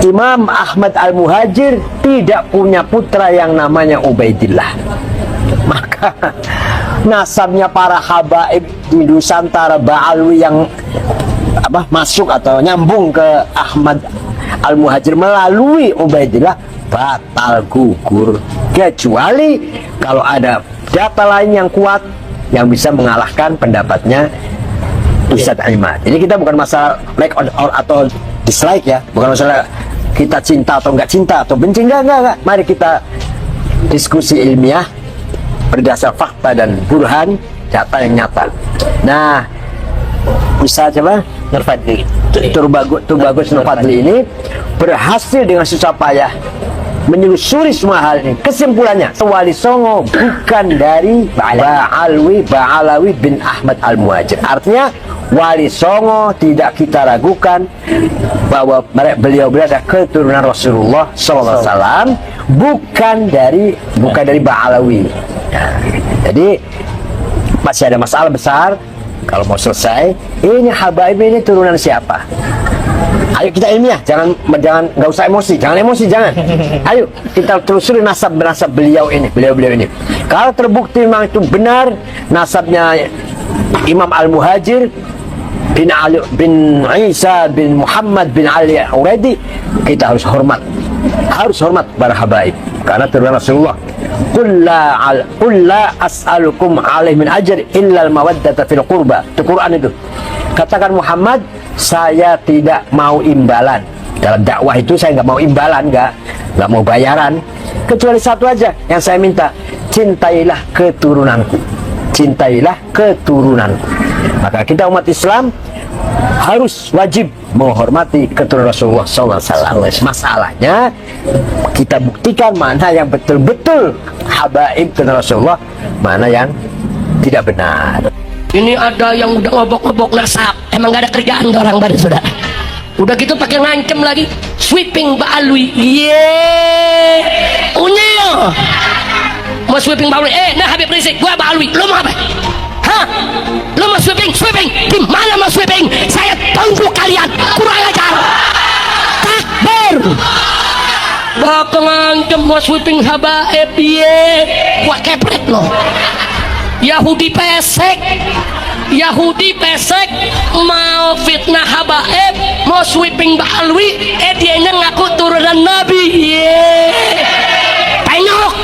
Imam Ahmad Al-Muhajir tidak punya putra yang namanya Ubaidillah. Maka nasabnya para habaib di Nusantara Ba'alwi yang masuk atau nyambung ke Ahmad Al-Muhajir melalui Ubaidillah batal gugur, kecuali kalau ada data lain yang kuat yang bisa mengalahkan pendapatnya Ustadz Imad. Jadi kita bukan masalah like or atau dislike ya, bukan masalah kita cinta atau enggak cinta atau benci, enggak. Mari kita diskusi ilmiah berdasar fakta dan burhan, data yang nyata. Nah, Ustadz siapa? Turbagus Nurfadli ini berhasil dengan susah payah menelusuri semua hal ini. Kesimpulannya, Wali Songo bukan dari Ba'alawi bin Ahmad Al-Muhajir. Artinya Wali Songo tidak kita ragukan bahwa beliau ada keturunan Rasulullah SAW, bukan dari Ba'alawi. Nah, jadi masih ada masalah besar. Kalau mau selesai, ini habaib ini turunan siapa? Ayo kita ilmiah, jangan nggak usah emosi, jangan. Ayo kita telusuri nasab beliau ini. Kalau terbukti memang itu benar nasabnya Imam Al-Muhajir bin Ali bin Isa bin Muhammad bin Ali Uraidi, kita harus hormat para habaib karena turunan Rasulullah. Qul la as'alukum alaihi min ajr illa al-mawaddata fil qurba. Itu Quran itu. Katakan Muhammad, saya tidak mau imbalan. Dalam dakwah itu saya nggak mau imbalan, nggak mau bayaran, kecuali satu aja yang saya minta, cintailah keturunanku. Maka kita umat Islam harus wajib menghormati keturunan Rasulullah SAW. Masalahnya kita buktikan mana yang betul-betul habaib keturunan Rasulullah, mana yang tidak benar. Ini ada yang udah ngobok-ngobok nasab, emang gak ada kerjaan ke orang baru sudah. Udah gitu pakai ngancem lagi, sweeping Ba'alwi. Unyil mau sweeping Ba'alwi. Nah Habib Rizik, gua Ba'alwi, lu mau apa? Hah? Lu mau sweeping? Di mana mau sweeping? Saya tunggu kalian, kurang ajar. Takbir. Bakal ngancem mau sweeping habaib. Gua kepret loh. Yahudi pesek mau fitnah habaib, mau sweeping Ba'alwi, dianya ngaku turunan Nabi. Penyok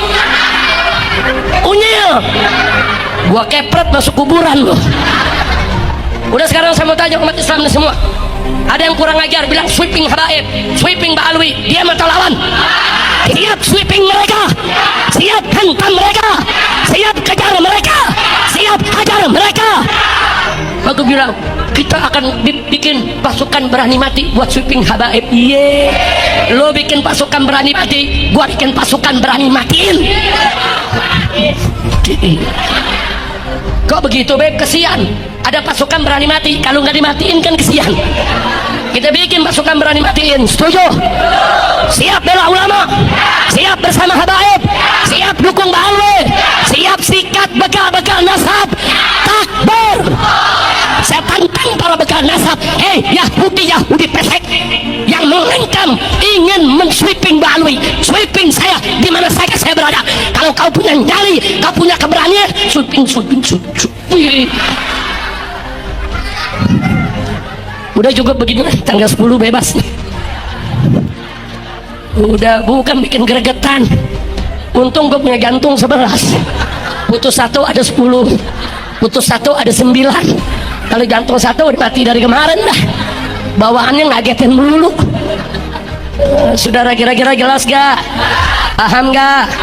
unyil, gua kepret masuk kuburan loh. Udah sekarang saya mau tanya umat Islam semua, ada yang kurang ajar bilang sweeping habaib, sweeping Ba'alwi, dia atau lawan? Siap sweeping mereka, siap hantam mereka, siap kejar mereka, siap hajar mereka. Aku bilang kita akan bikin pasukan berani mati buat sweeping habaib. Lo bikin pasukan berani mati, gua bikin pasukan berani matiin. Kok begitu be? Kesian. Ada pasukan berani mati, kalau nggak dimatiin kan kesian. Kita bikin pasukan berani matiin. Setuju? Siap bela ulama, siap bersama habaib, siap dukung Ba'alwi, siap sikat bekal-bekal nasab. Takbir. Saya tantang para bekal nasab. Yahudi pesek yang mengancam ingin men-sweeping Ba'alwi, sweeping saya di mana saja saya berada. Kalau kau punya nyali, kau punya keberanian, sweeping. Udah juga begini, tanggal 10 bebas. Udah bukan bikin gregetan. Untung gue punya jantung 11. Putus 1 ada 10, putus 1 ada 9. Kalau jantung 1 udah mati dari kemarin dah. Bawaannya ngagetin melulu. Saudara kira-kira jelas gak? Paham gak?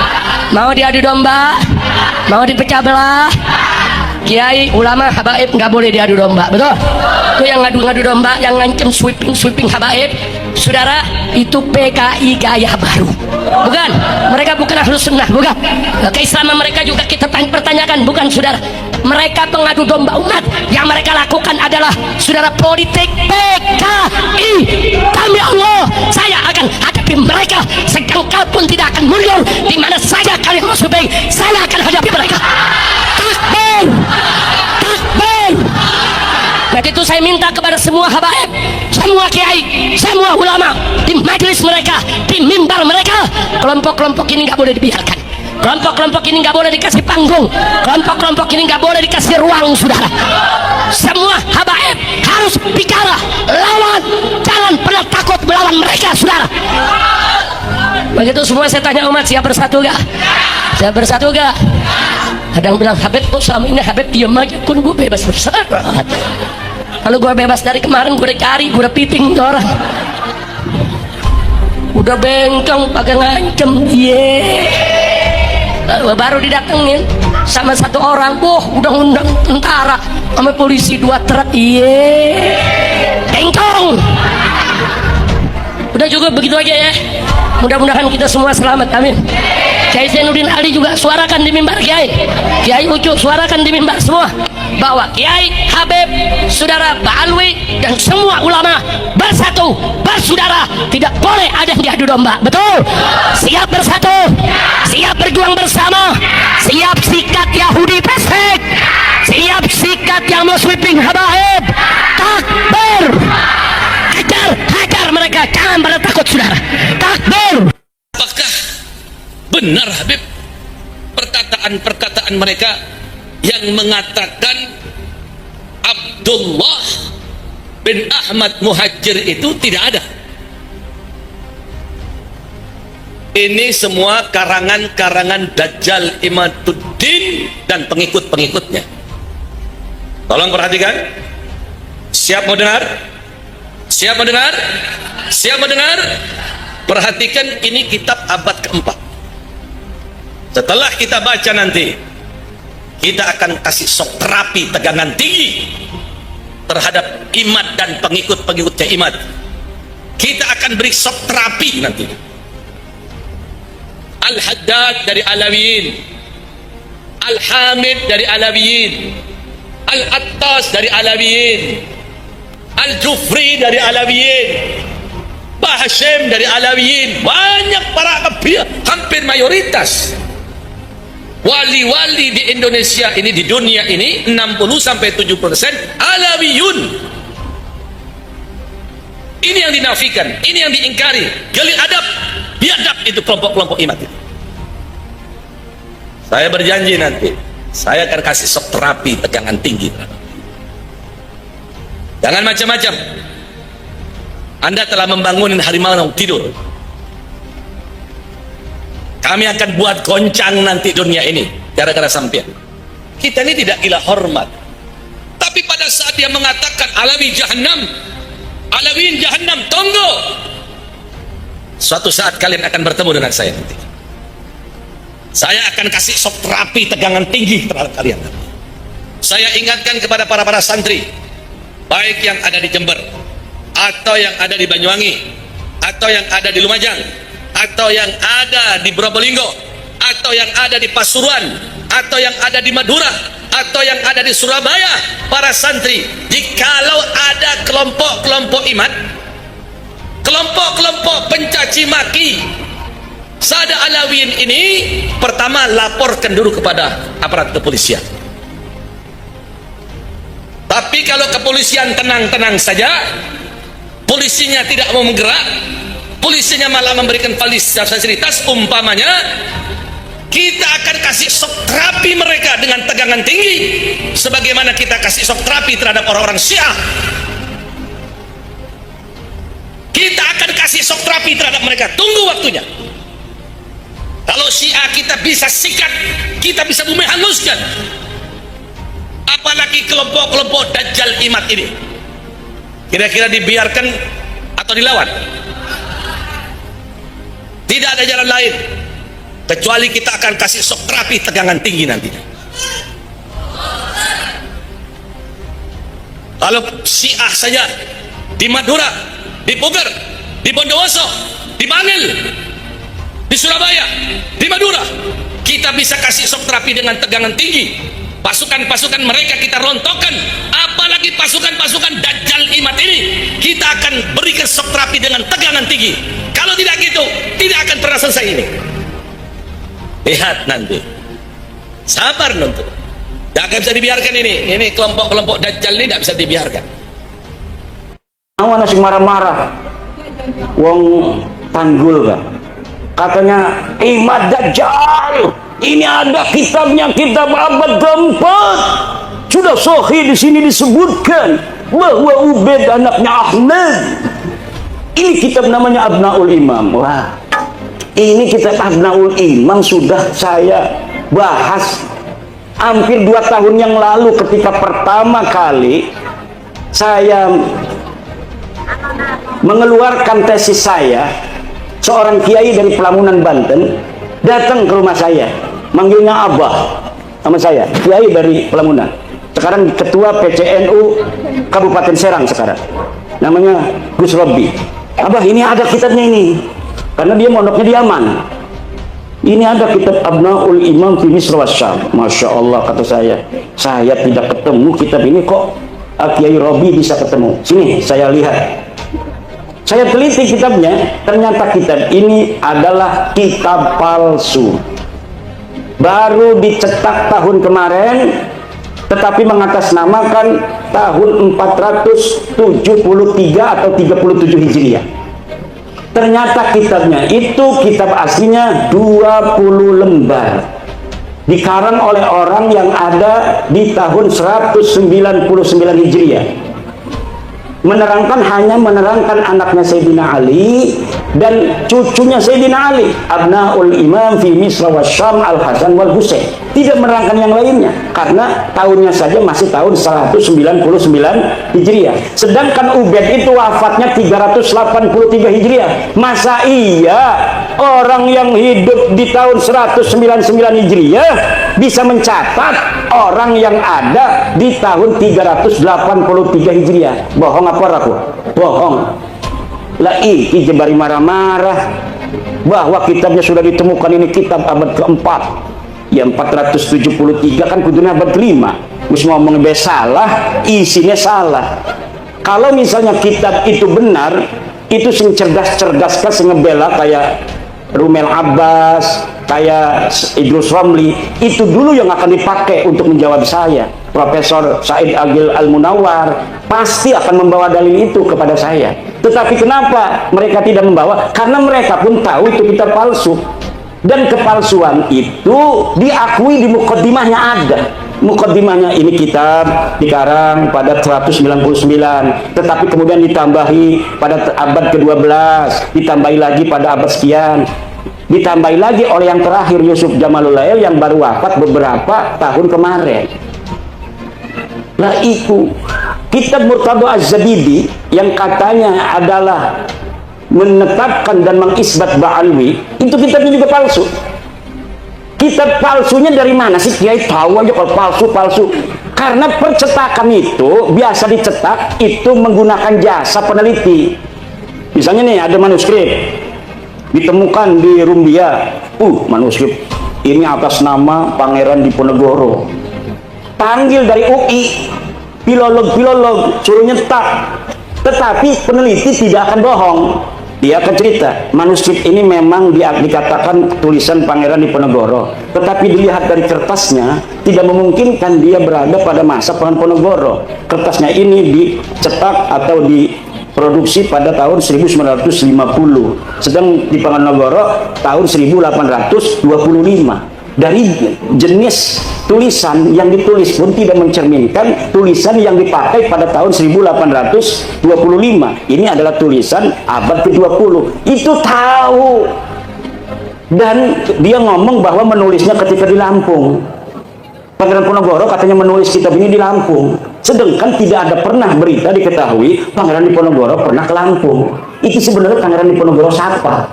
Mau diadu domba? Mau dipecah belah? Kiai, ulama, habaib nggak boleh diadu domba, betul? Itu yang ngadu-ngadu domba, yang ngancem sweeping habaib, saudara, itu PKI gaya baru, bukan? Mereka bukan ahlus sunnah, bukan? Keislaman mereka juga kita pertanyakan, bukan saudara? Mereka pengadu domba umat. Yang mereka lakukan adalah saudara politik PKI. Demi Allah, saya akan hadapi mereka sejengkal pun tidak akan mundur. Di mana saja kalian masuk baik, saya akan hadapi mereka. Takbir, takbir. Nah itu saya minta kepada semua habaib, semua kiai, semua ulama di majelis mereka, di mimbar mereka, kelompok-kelompok ini nggak boleh dibiarkan. Kelompok-kelompok ini nggak boleh dikasih panggung. Kelompok-kelompok ini nggak boleh dikasih ruang, saudara. Semua habaib harus bicara, lawan, jangan pernah takut melawan mereka, saudara. Begitu semua saya tanya umat, siap bersatu gak? Siap bersatu gak? Kadang bilang, Habib kok selama ini Habib diem aja, kan gue bebas bersyarat. Kalau gue bebas dari kemarin, gue udah cari, gue udah piting ke orang, udah bengkang pakai ngancem, baru didatengin sama satu orang, udah undang tentara sama polisi 2 truk, bengkong. Udah juga begitu aja ya. Mudah-mudahan kita semua selamat, amin. Kiai Zainuddin Ali juga suarakan di mimbar, Kiai Ucu suarakan di mimbar semua, bahwa Kiai, Habib, saudara Ba'alwi dan semua ulama bersatu, bersaudara, tidak boleh ada yang diadu domba, betul? Siap bersatu, siap berjuang bersama, siap sikat Yahudi pesek, siap sikat yang mau sweeping habaib. Takbir, hajar mereka, jangan pada takut, saudara. Takbir. Apakah benar Habib perkataan-perkataan mereka yang mengatakan Abdullah bin Ahmad Muhajir itu tidak ada? Ini semua karangan-karangan Dajjal Imaduddin dan pengikut-pengikutnya. Tolong perhatikan. Siap mau dengar? Siap mau dengar? Siap mau dengar? Perhatikan, ini kitab abad keempat. Setelah kita baca nanti, kita akan kasih shock terapi tegangan tinggi terhadap Imad dan pengikut-pengikutnya Imad. Kita akan beri shock terapi nanti. Al-Haddad dari Alawiyin, Al-Hamid dari Alawiyin, Al-Attas dari Alawiyin, Al-Jufri dari Alawiyin, Bahashim dari Alawiyin. Banyak para kabir, hampir mayoritas wali-wali di Indonesia ini, di dunia ini 60-70% Alawiyun. Ini yang dinafikan, ini yang diingkari. Gali adab, biadab itu kelompok-kelompok imat itu. Saya berjanji nanti saya akan kasih shock terapi tegangan tinggi. Jangan macam-macam. Anda telah membangun harimau tidur. Kami akan buat goncang nanti dunia ini gara-gara sampean. Kita ini tidak gila hormat. Tapi pada saat dia mengatakan Alawi Jahannam, Alawiyin Jahannam, tunggu. Suatu saat kalian akan bertemu dengan saya nanti. Saya akan kasih shock terapi tegangan tinggi terhadap kalian. Saya ingatkan kepada para santri, baik yang ada di Jember, atau yang ada di Banyuwangi, atau yang ada di Lumajang, atau yang ada di Probolinggo, atau yang ada di Pasuruan, atau yang ada di Madura, atau yang ada di Surabaya, para santri, jikalau ada kelompok-kelompok iman, kelompok-kelompok pencaci maki Sada Alawiyin ini, pertama laporkan dulu kepada aparat kepolisian. Tapi kalau kepolisian tenang-tenang saja, polisinya tidak mau menggerak, polisinya malah memberikan fasilitas, umpamanya kita akan kasih shock terapi mereka dengan tegangan tinggi, sebagaimana kita kasih shock terapi terhadap orang-orang Syiah. Kita akan kasih shock terapi terhadap mereka, tunggu waktunya. Kalau Syiah kita bisa sikat, kita bisa bumi hanguskan, apalagi kelompok-kelompok Dajjal Imat ini. Kira-kira dibiarkan atau dilawan? Tidak ada jalan lain kecuali kita akan kasih shock terapi tegangan tinggi nanti. Kalau Syiah saja di Madura, di Puger, di Bondowoso, di Bangil, di Surabaya, di Madura, kita bisa kasih shock terapi dengan tegangan tinggi. Pasukan-pasukan mereka kita rontokkan, apalagi pasukan-pasukan Dajjal Imat ini kita akan berikan shock terapi dengan tegangan tinggi. Kalau tidak gitu, tidak akan pernah selesai ini. Lihat nanti, sabar nanti, tidak akan bisa dibiarkan ini kelompok-kelompok Dajjal ini tidak bisa dibiarkan. Awan asing marah-marah, wong Tanggul kan, katanya Imad Dajjal, ini ada kitabnya, kitab abad keempat, sudah sahih di sini disebutkan bahwa Ubaid anaknya Ahmad. Ini kitab namanya Abnaul Imam. Wah, ini kitab Abnaul Imam sudah saya bahas hampir 2 tahun yang lalu ketika pertama kali saya mengeluarkan tesis saya. Seorang kiai dari Pelamunan, Banten datang ke rumah saya, manggilnya Abah sama saya, kiai dari Pelamunan, sekarang ketua PCNU Kabupaten Serang sekarang, namanya Gus Robbi. Abah, ini ada kitabnya ini, karena dia mondoknya di Yaman. Ini ada kitab Abnaul Imam fi Misr wa Syam. Masya Allah, kata saya tidak ketemu kitab ini, kok Kiai Robbi bisa ketemu. Sini saya lihat. Saya teliti kitabnya, ternyata kitab ini adalah kitab palsu. Baru dicetak tahun kemarin, tetapi mengatasnamakan tahun 473 atau 37 Hijriah. Ternyata kitabnya itu kitab aslinya 20 lembar. Dikarang oleh orang yang ada di tahun 199 Hijriah. Hanya menerangkan anaknya Sayyidina Ali dan cucunya Sayyidina Ali, Abnaul Imam fi Misr wa Syam Al-Hasan wal Husain. Tidak menerangkan yang lainnya karena tahunnya saja masih tahun 199 Hijriah. Sedangkan Ubaid itu wafatnya 383 Hijriah. Masa iya orang yang hidup di tahun 199 Hijriah bisa mencatat orang yang ada di tahun 383 Hijriah? Bohong apa aku? Bohong. Lah iki jebari marah-marah bahwa kitabnya sudah ditemukan, ini kitab abad keempat. Ya 473 kan kudunya abad kelima. Terus ngomong salah, isinya salah. Kalau misalnya kitab itu benar, itu sing cerdas-cerdas kan sing ngebela kayak Rumel Abbas, kayak Idrus Romli, itu dulu yang akan dipakai untuk menjawab saya. Profesor Said Agil Al-Munawar pasti akan membawa dalil itu kepada saya. Tetapi kenapa mereka tidak membawa? Karena mereka pun tahu itu kitab palsu. Dan kepalsuan itu diakui di mukaddimahnya ada. Mukaddimahnya ini kitab dikarang pada 199, tetapi kemudian ditambahi pada abad ke-12, ditambahi lagi pada abad sekian, ditambahi lagi oleh yang terakhir Yusuf Jamalul Lail yang baru wafat beberapa tahun kemarin. Nah itu kitab Murtadha Az-Zabidi yang katanya adalah menetapkan dan mengisbat Ba'alwi, itu kitabnya juga palsu. Kitab palsunya dari mana sih? Kiai tahu aja kalau palsu-palsu. Karena percetakan itu biasa dicetak itu menggunakan jasa peneliti. Misalnya nih ada manuskrip ditemukan di Rumbia, manuskrip ini atas nama Pangeran Diponegoro. panggil dari UI, filolog suruh nyetak, tetapi peneliti tidak akan bohong. Dia akan cerita, manuskrip ini memang dikatakan tulisan Pangeran Diponegoro, tetapi dilihat dari kertasnya tidak memungkinkan dia berada pada masa Pangeran Diponegoro. Kertasnya ini dicetak atau diproduksi pada tahun 1950, sedang di Diponegoro tahun 1825. Dari jenis tulisan yang ditulis pun tidak mencerminkan tulisan yang dipakai pada tahun 1825. Ini adalah tulisan abad ke-20. Itu tahu. Dan dia ngomong bahwa menulisnya ketika di Lampung. Pangeran Diponegoro katanya menulis kitab ini di Lampung. Sedangkan tidak ada pernah berita diketahui Pangeran Diponegoro pernah ke Lampung. Itu sebenarnya Pangeran Diponegoro siapa?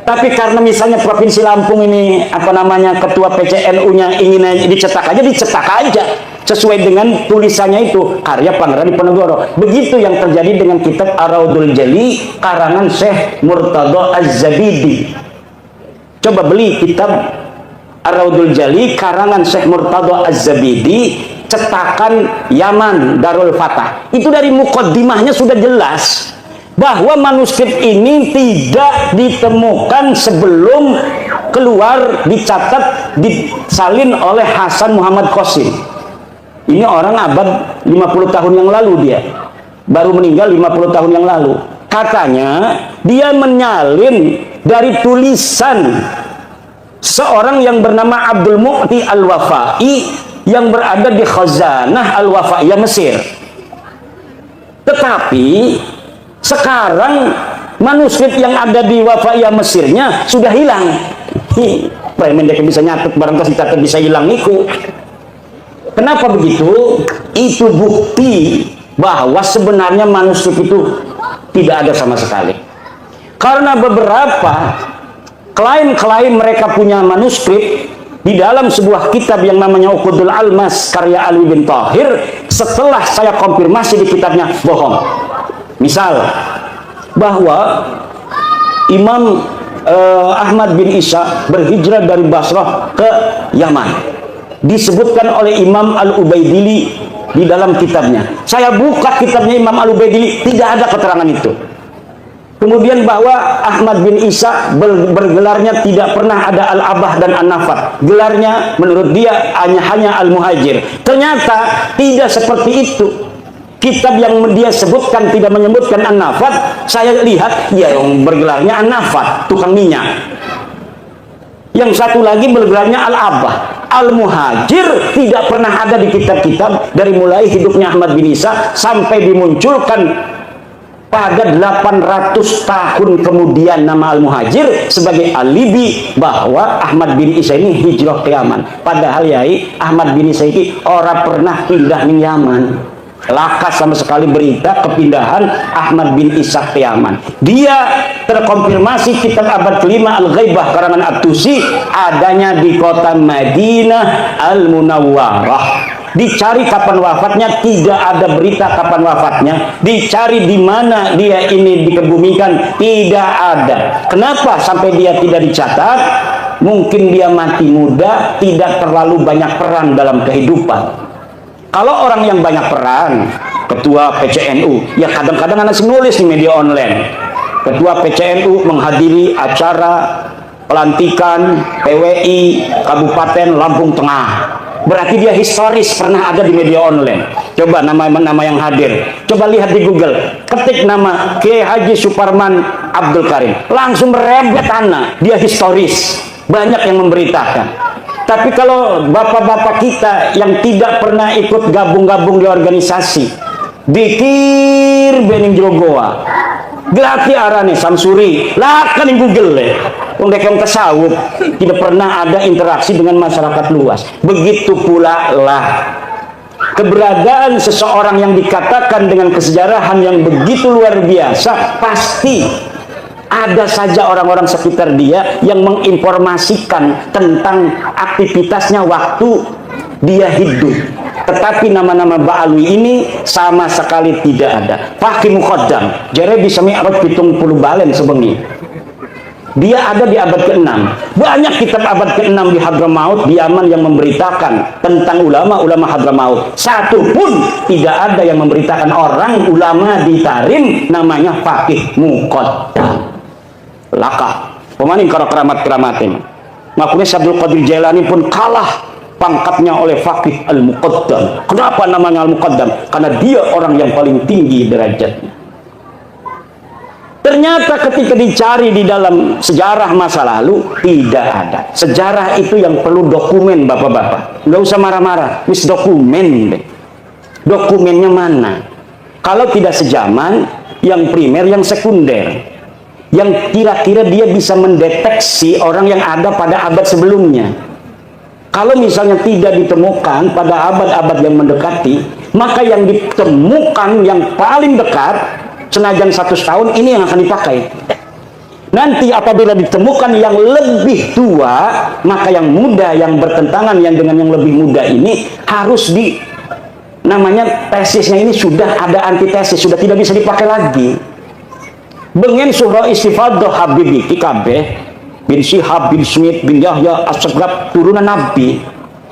Tapi karena misalnya Provinsi Lampung ini ketua PCNU-nya ingin dicetak aja sesuai dengan tulisannya itu karya Pangeran Diponegoro. Begitu yang terjadi dengan kitab Ar-Raudul Jali karangan Syekh Murtada Az-Zabidi. Coba beli kitab Ar-Raudul Jali karangan Syekh Murtada Az-Zabidi, cetakan Yaman Darul Fatah. Itu dari mukaddimahnya sudah jelas bahwa manuskrip ini tidak ditemukan sebelum keluar, dicatat, disalin oleh Hasan Muhammad Qasim. Ini orang abad 50 tahun yang lalu, dia baru meninggal 50 tahun yang lalu. Katanya dia menyalin dari tulisan seorang yang bernama Abdul Mu'ti Al-Wafai yang berada di Khazanah Al-Wafaiyah Mesir. Tetapi sekarang manuskrip yang ada di Wafaiyah Mesirnya sudah hilang. Mereka bisa nyatet, barangkali catat bisa hilang itu. Kenapa begitu? Itu bukti bahwa sebenarnya manuskrip itu tidak ada sama sekali. Karena beberapa klaim mereka punya manuskrip di dalam sebuah kitab yang namanya Uqudul Almas karya Alwi bin Thahir, setelah saya konfirmasi di kitabnya bohong. Misal bahwa Imam Ahmad bin Isa berhijrah dari Basrah ke Yaman, disebutkan oleh Imam Al-Ubaidili di dalam kitabnya. Saya buka kitabnya Imam Al-Ubaidili, tidak ada keterangan itu. Kemudian bahwa Ahmad bin Isa bergelarnya tidak pernah ada Al-Abah dan An-Nafat. Gelarnya menurut dia hanya Al-Muhajir. Ternyata tidak seperti itu. Kitab yang dia sebutkan tidak menyebutkan An-Nafat. Saya lihat ya yang bergelarnya An-Nafat, tukang minyak. Yang satu lagi bergelarnya Al-Abah. Al-Muhajir tidak pernah ada di kitab-kitab dari mulai hidupnya Ahmad bin Isa sampai dimunculkan pada 800 tahun kemudian nama Al-Muhajir sebagai alibi bahwa Ahmad bin Isa ini hijrah ke Yaman. Padahal yai Ahmad bin Isa ini orang pernah pindah ke Yaman. Lakas sama sekali berita kepindahan Ahmad bin Isa ke Yaman. Dia terkonfirmasi kitab abad kelima Al-Ghaibah karangan At-Tusi adanya di kota Madinah Al-Munawwarah. Dicari kapan wafatnya, tidak ada berita kapan wafatnya. Dicari di mana dia ini dikebumikan, tidak ada. Kenapa sampai dia tidak dicatat? Mungkin dia mati muda, tidak terlalu banyak peran dalam kehidupan. Kalau orang yang banyak peran, ketua PCNU, ya kadang-kadang anak nulis di media online. Ketua PCNU menghadiri acara pelantikan PWI Kabupaten Lampung Tengah. Berarti dia historis pernah ada di media online. Coba nama yang hadir. Coba lihat di Google. Ketik nama Kiai Haji Suparman Abdul Karim. Langsung merebet anak. Dia historis. Banyak yang memberitakan. Tapi kalau bapak-bapak kita yang tidak pernah ikut gabung-gabung di organisasi, dikir bening jogoa, gelati arane Samsuri, lakan di Google le, yang tasawuf tidak pernah ada interaksi dengan masyarakat luas. Begitu pula lah keberadaan seseorang yang dikatakan dengan kesejarahan yang begitu luar biasa, pasti ada saja orang-orang sekitar dia yang menginformasikan tentang aktivitasnya waktu dia hidup. Tetapi nama-nama Ba'alwi ini sama sekali tidak ada. Fakih Muqaddam jare bisa mi'raj 70 balen sebengi. Dia ada di abad ke-6. Banyak kitab abad ke-6 di Hadramaut, di Yaman, yang memberitakan tentang ulama-ulama Hadramaut. Satu pun tidak ada yang memberitakan orang ulama di Tarim namanya Faqih Muqaddam. Laka pemaning karo keramat-keramatin. Makanya Abdul Qadir Jailani pun kalah pangkatnya oleh Faqih Al-Muqaddam. Kenapa namanya Al-Muqaddam? Karena dia orang yang paling tinggi derajatnya. Ternyata ketika dicari di dalam sejarah masa lalu, tidak ada. Sejarah itu yang perlu dokumen, bapak-bapak. Nggak usah marah-marah, wis dokumen deh. Dokumennya mana? Kalau tidak sejaman, yang primer, yang sekunder, yang kira-kira dia bisa mendeteksi orang yang ada pada abad sebelumnya. Kalau misalnya tidak ditemukan pada abad-abad yang mendekati, maka yang ditemukan yang paling dekat, senajan 100 tahun, ini yang akan dipakai. Nanti apabila ditemukan yang lebih tua, maka yang muda, yang bertentangan yang dengan yang lebih muda ini harus namanya tesisnya ini sudah ada antitesis, sudah tidak bisa dipakai lagi. Bengen surah istifadah Habib iki kabeh bin Syihab bin Smith bin Yahya As-Sagrab turunan Nabi,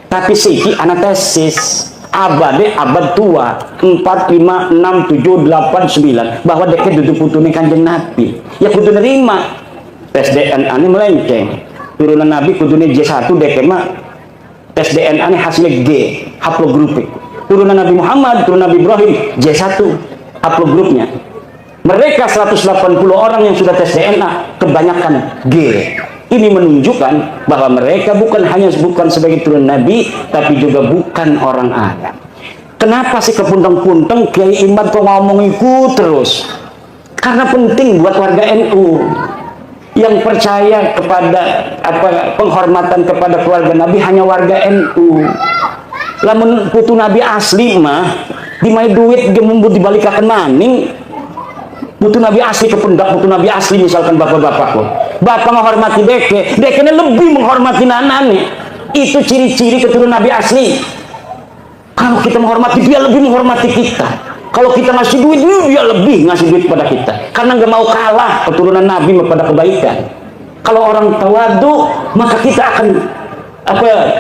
tapi siki antesis abad tua 4, 5, 6, 7, 8, 9 bahwa deket duduk putune Kanjeng Nabi, ya kudu nerima tes DNA ini melenceng. Turunan Nabi kudune J1, deket mah tes DNA ini hasilnya G, haplogrupik. Turunan Nabi Muhammad, turunan Nabi Ibrahim J1 haplogrupnya. Mereka 180 orang yang sudah tes DNA kebanyakan G. Ini menunjukkan bahwa mereka bukan sebagai turunan Nabi, tapi juga bukan orang Arab. Kenapa sih kepuntang-puntang Kiai Imad kok ngomong ikut terus? Karena penting buat warga NU yang percaya kepada penghormatan kepada keluarga Nabi hanya warga NU. Lamun putu Nabi asli mah dimai duit gemembut dibalikakan maning. Putu Nabi asli kependak, putu Nabi asli misalkan bapak-bapak kok. Bapak menghormati dekenya lebih menghormati nanane. Itu ciri-ciri keturunan Nabi asli. Kalau kita menghormati dia, lebih menghormati kita. Kalau kita ngasih duit, dia lebih ngasih duit pada kita. Karena nggak mau kalah keturunan Nabi pada kebaikan. Kalau orang tawadu, maka kita akan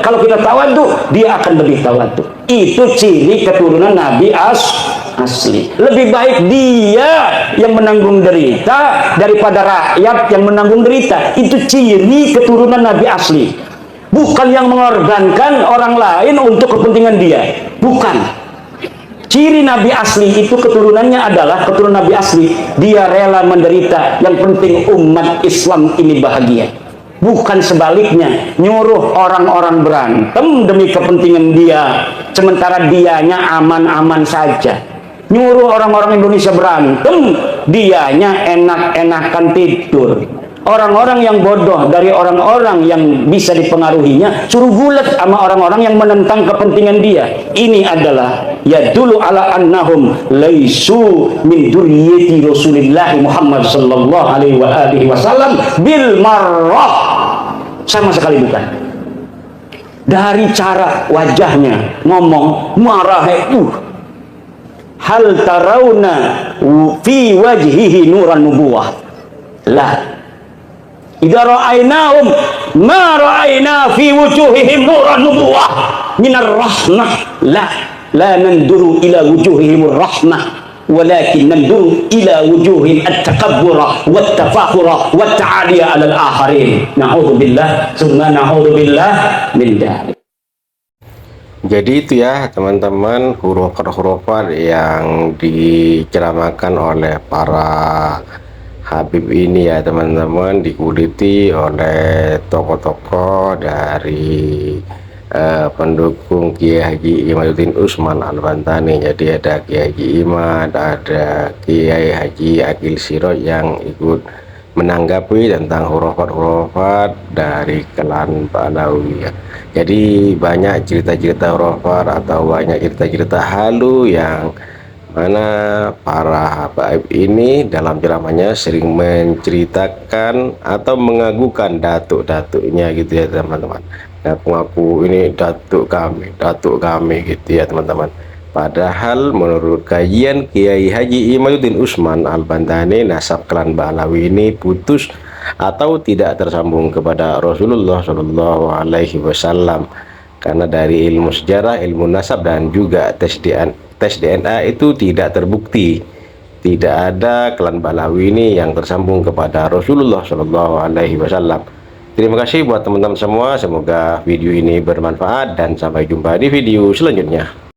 kalau kita tawadu, dia akan lebih tawadu. Itu ciri keturunan Nabi asli. Lebih baik dia yang menanggung derita daripada rakyat yang menanggung derita. Itu ciri keturunan Nabi asli. Bukan yang mengorbankan orang lain untuk kepentingan dia. Bukan. Ciri Nabi asli itu keturunannya adalah keturunan Nabi asli. Dia rela menderita. Yang penting umat Islam ini bahagia. Bukan sebaliknya, nyuruh orang-orang berantem demi kepentingan dia, sementara dianya aman-aman saja. Nyuruh orang-orang Indonesia berantem, dianya enak-enakan tidur. Orang-orang yang bodoh dari orang-orang yang bisa dipengaruhinya, suruh gulat sama orang-orang yang menentang kepentingan dia. Ini adalah ya dulu ala annahum laisu min duriyati Rasulillah Muhammad sallallahu alaihi wasallam bil marrah. Sama sekali bukan. Dari cara wajahnya ngomong marah hal tarawna fi wajhihi nuran nubuwah. Lah idza ra'ainahum ma ra'aina fi wujuhihim nuran nubuwah minar rahmah. La nanduru ila wujuhihim rahmah walakin nanduru ila wujuhihim at-takabbura wat-tafakhura wat-ta'aliya 'ala al-akharin. Na'udzubillah summa na'udzubillah min dzalik. Jadi itu ya teman-teman, huruf-hurufan yang diceramakan oleh para Habib ini ya teman-teman, dikuliti oleh tokoh-tokoh dari pendukung Kiai Haji Imaduddin Usman Al-Bantani. Jadi ada Kiai Haji Imad, ada Kiai Haji Akil Siroj yang ikut menanggapi tentang hurufat-hurufat dari klan Balawi ya. Jadi banyak cerita-cerita hurufat atau banyak cerita-cerita halu yang mana para Habib ini dalam ceramahnya sering menceritakan atau mengagukan datuk-datuknya gitu ya teman-teman. Ngaku-ngaku ini datuk kami gitu ya teman-teman. Padahal menurut kajian Kiai Haji Imaduddin Usman Al-Bantani, nasab klan Balawi ini putus atau tidak tersambung kepada Rasulullah Shallallahu Alaihi Wasallam. Karena dari ilmu sejarah, ilmu nasab, dan juga tes DNA itu tidak terbukti. Tidak ada klan Balawi ini yang tersambung kepada Rasulullah Shallallahu Alaihi Wasallam. Terima kasih buat teman-teman semua. Semoga video ini bermanfaat dan sampai jumpa di video selanjutnya.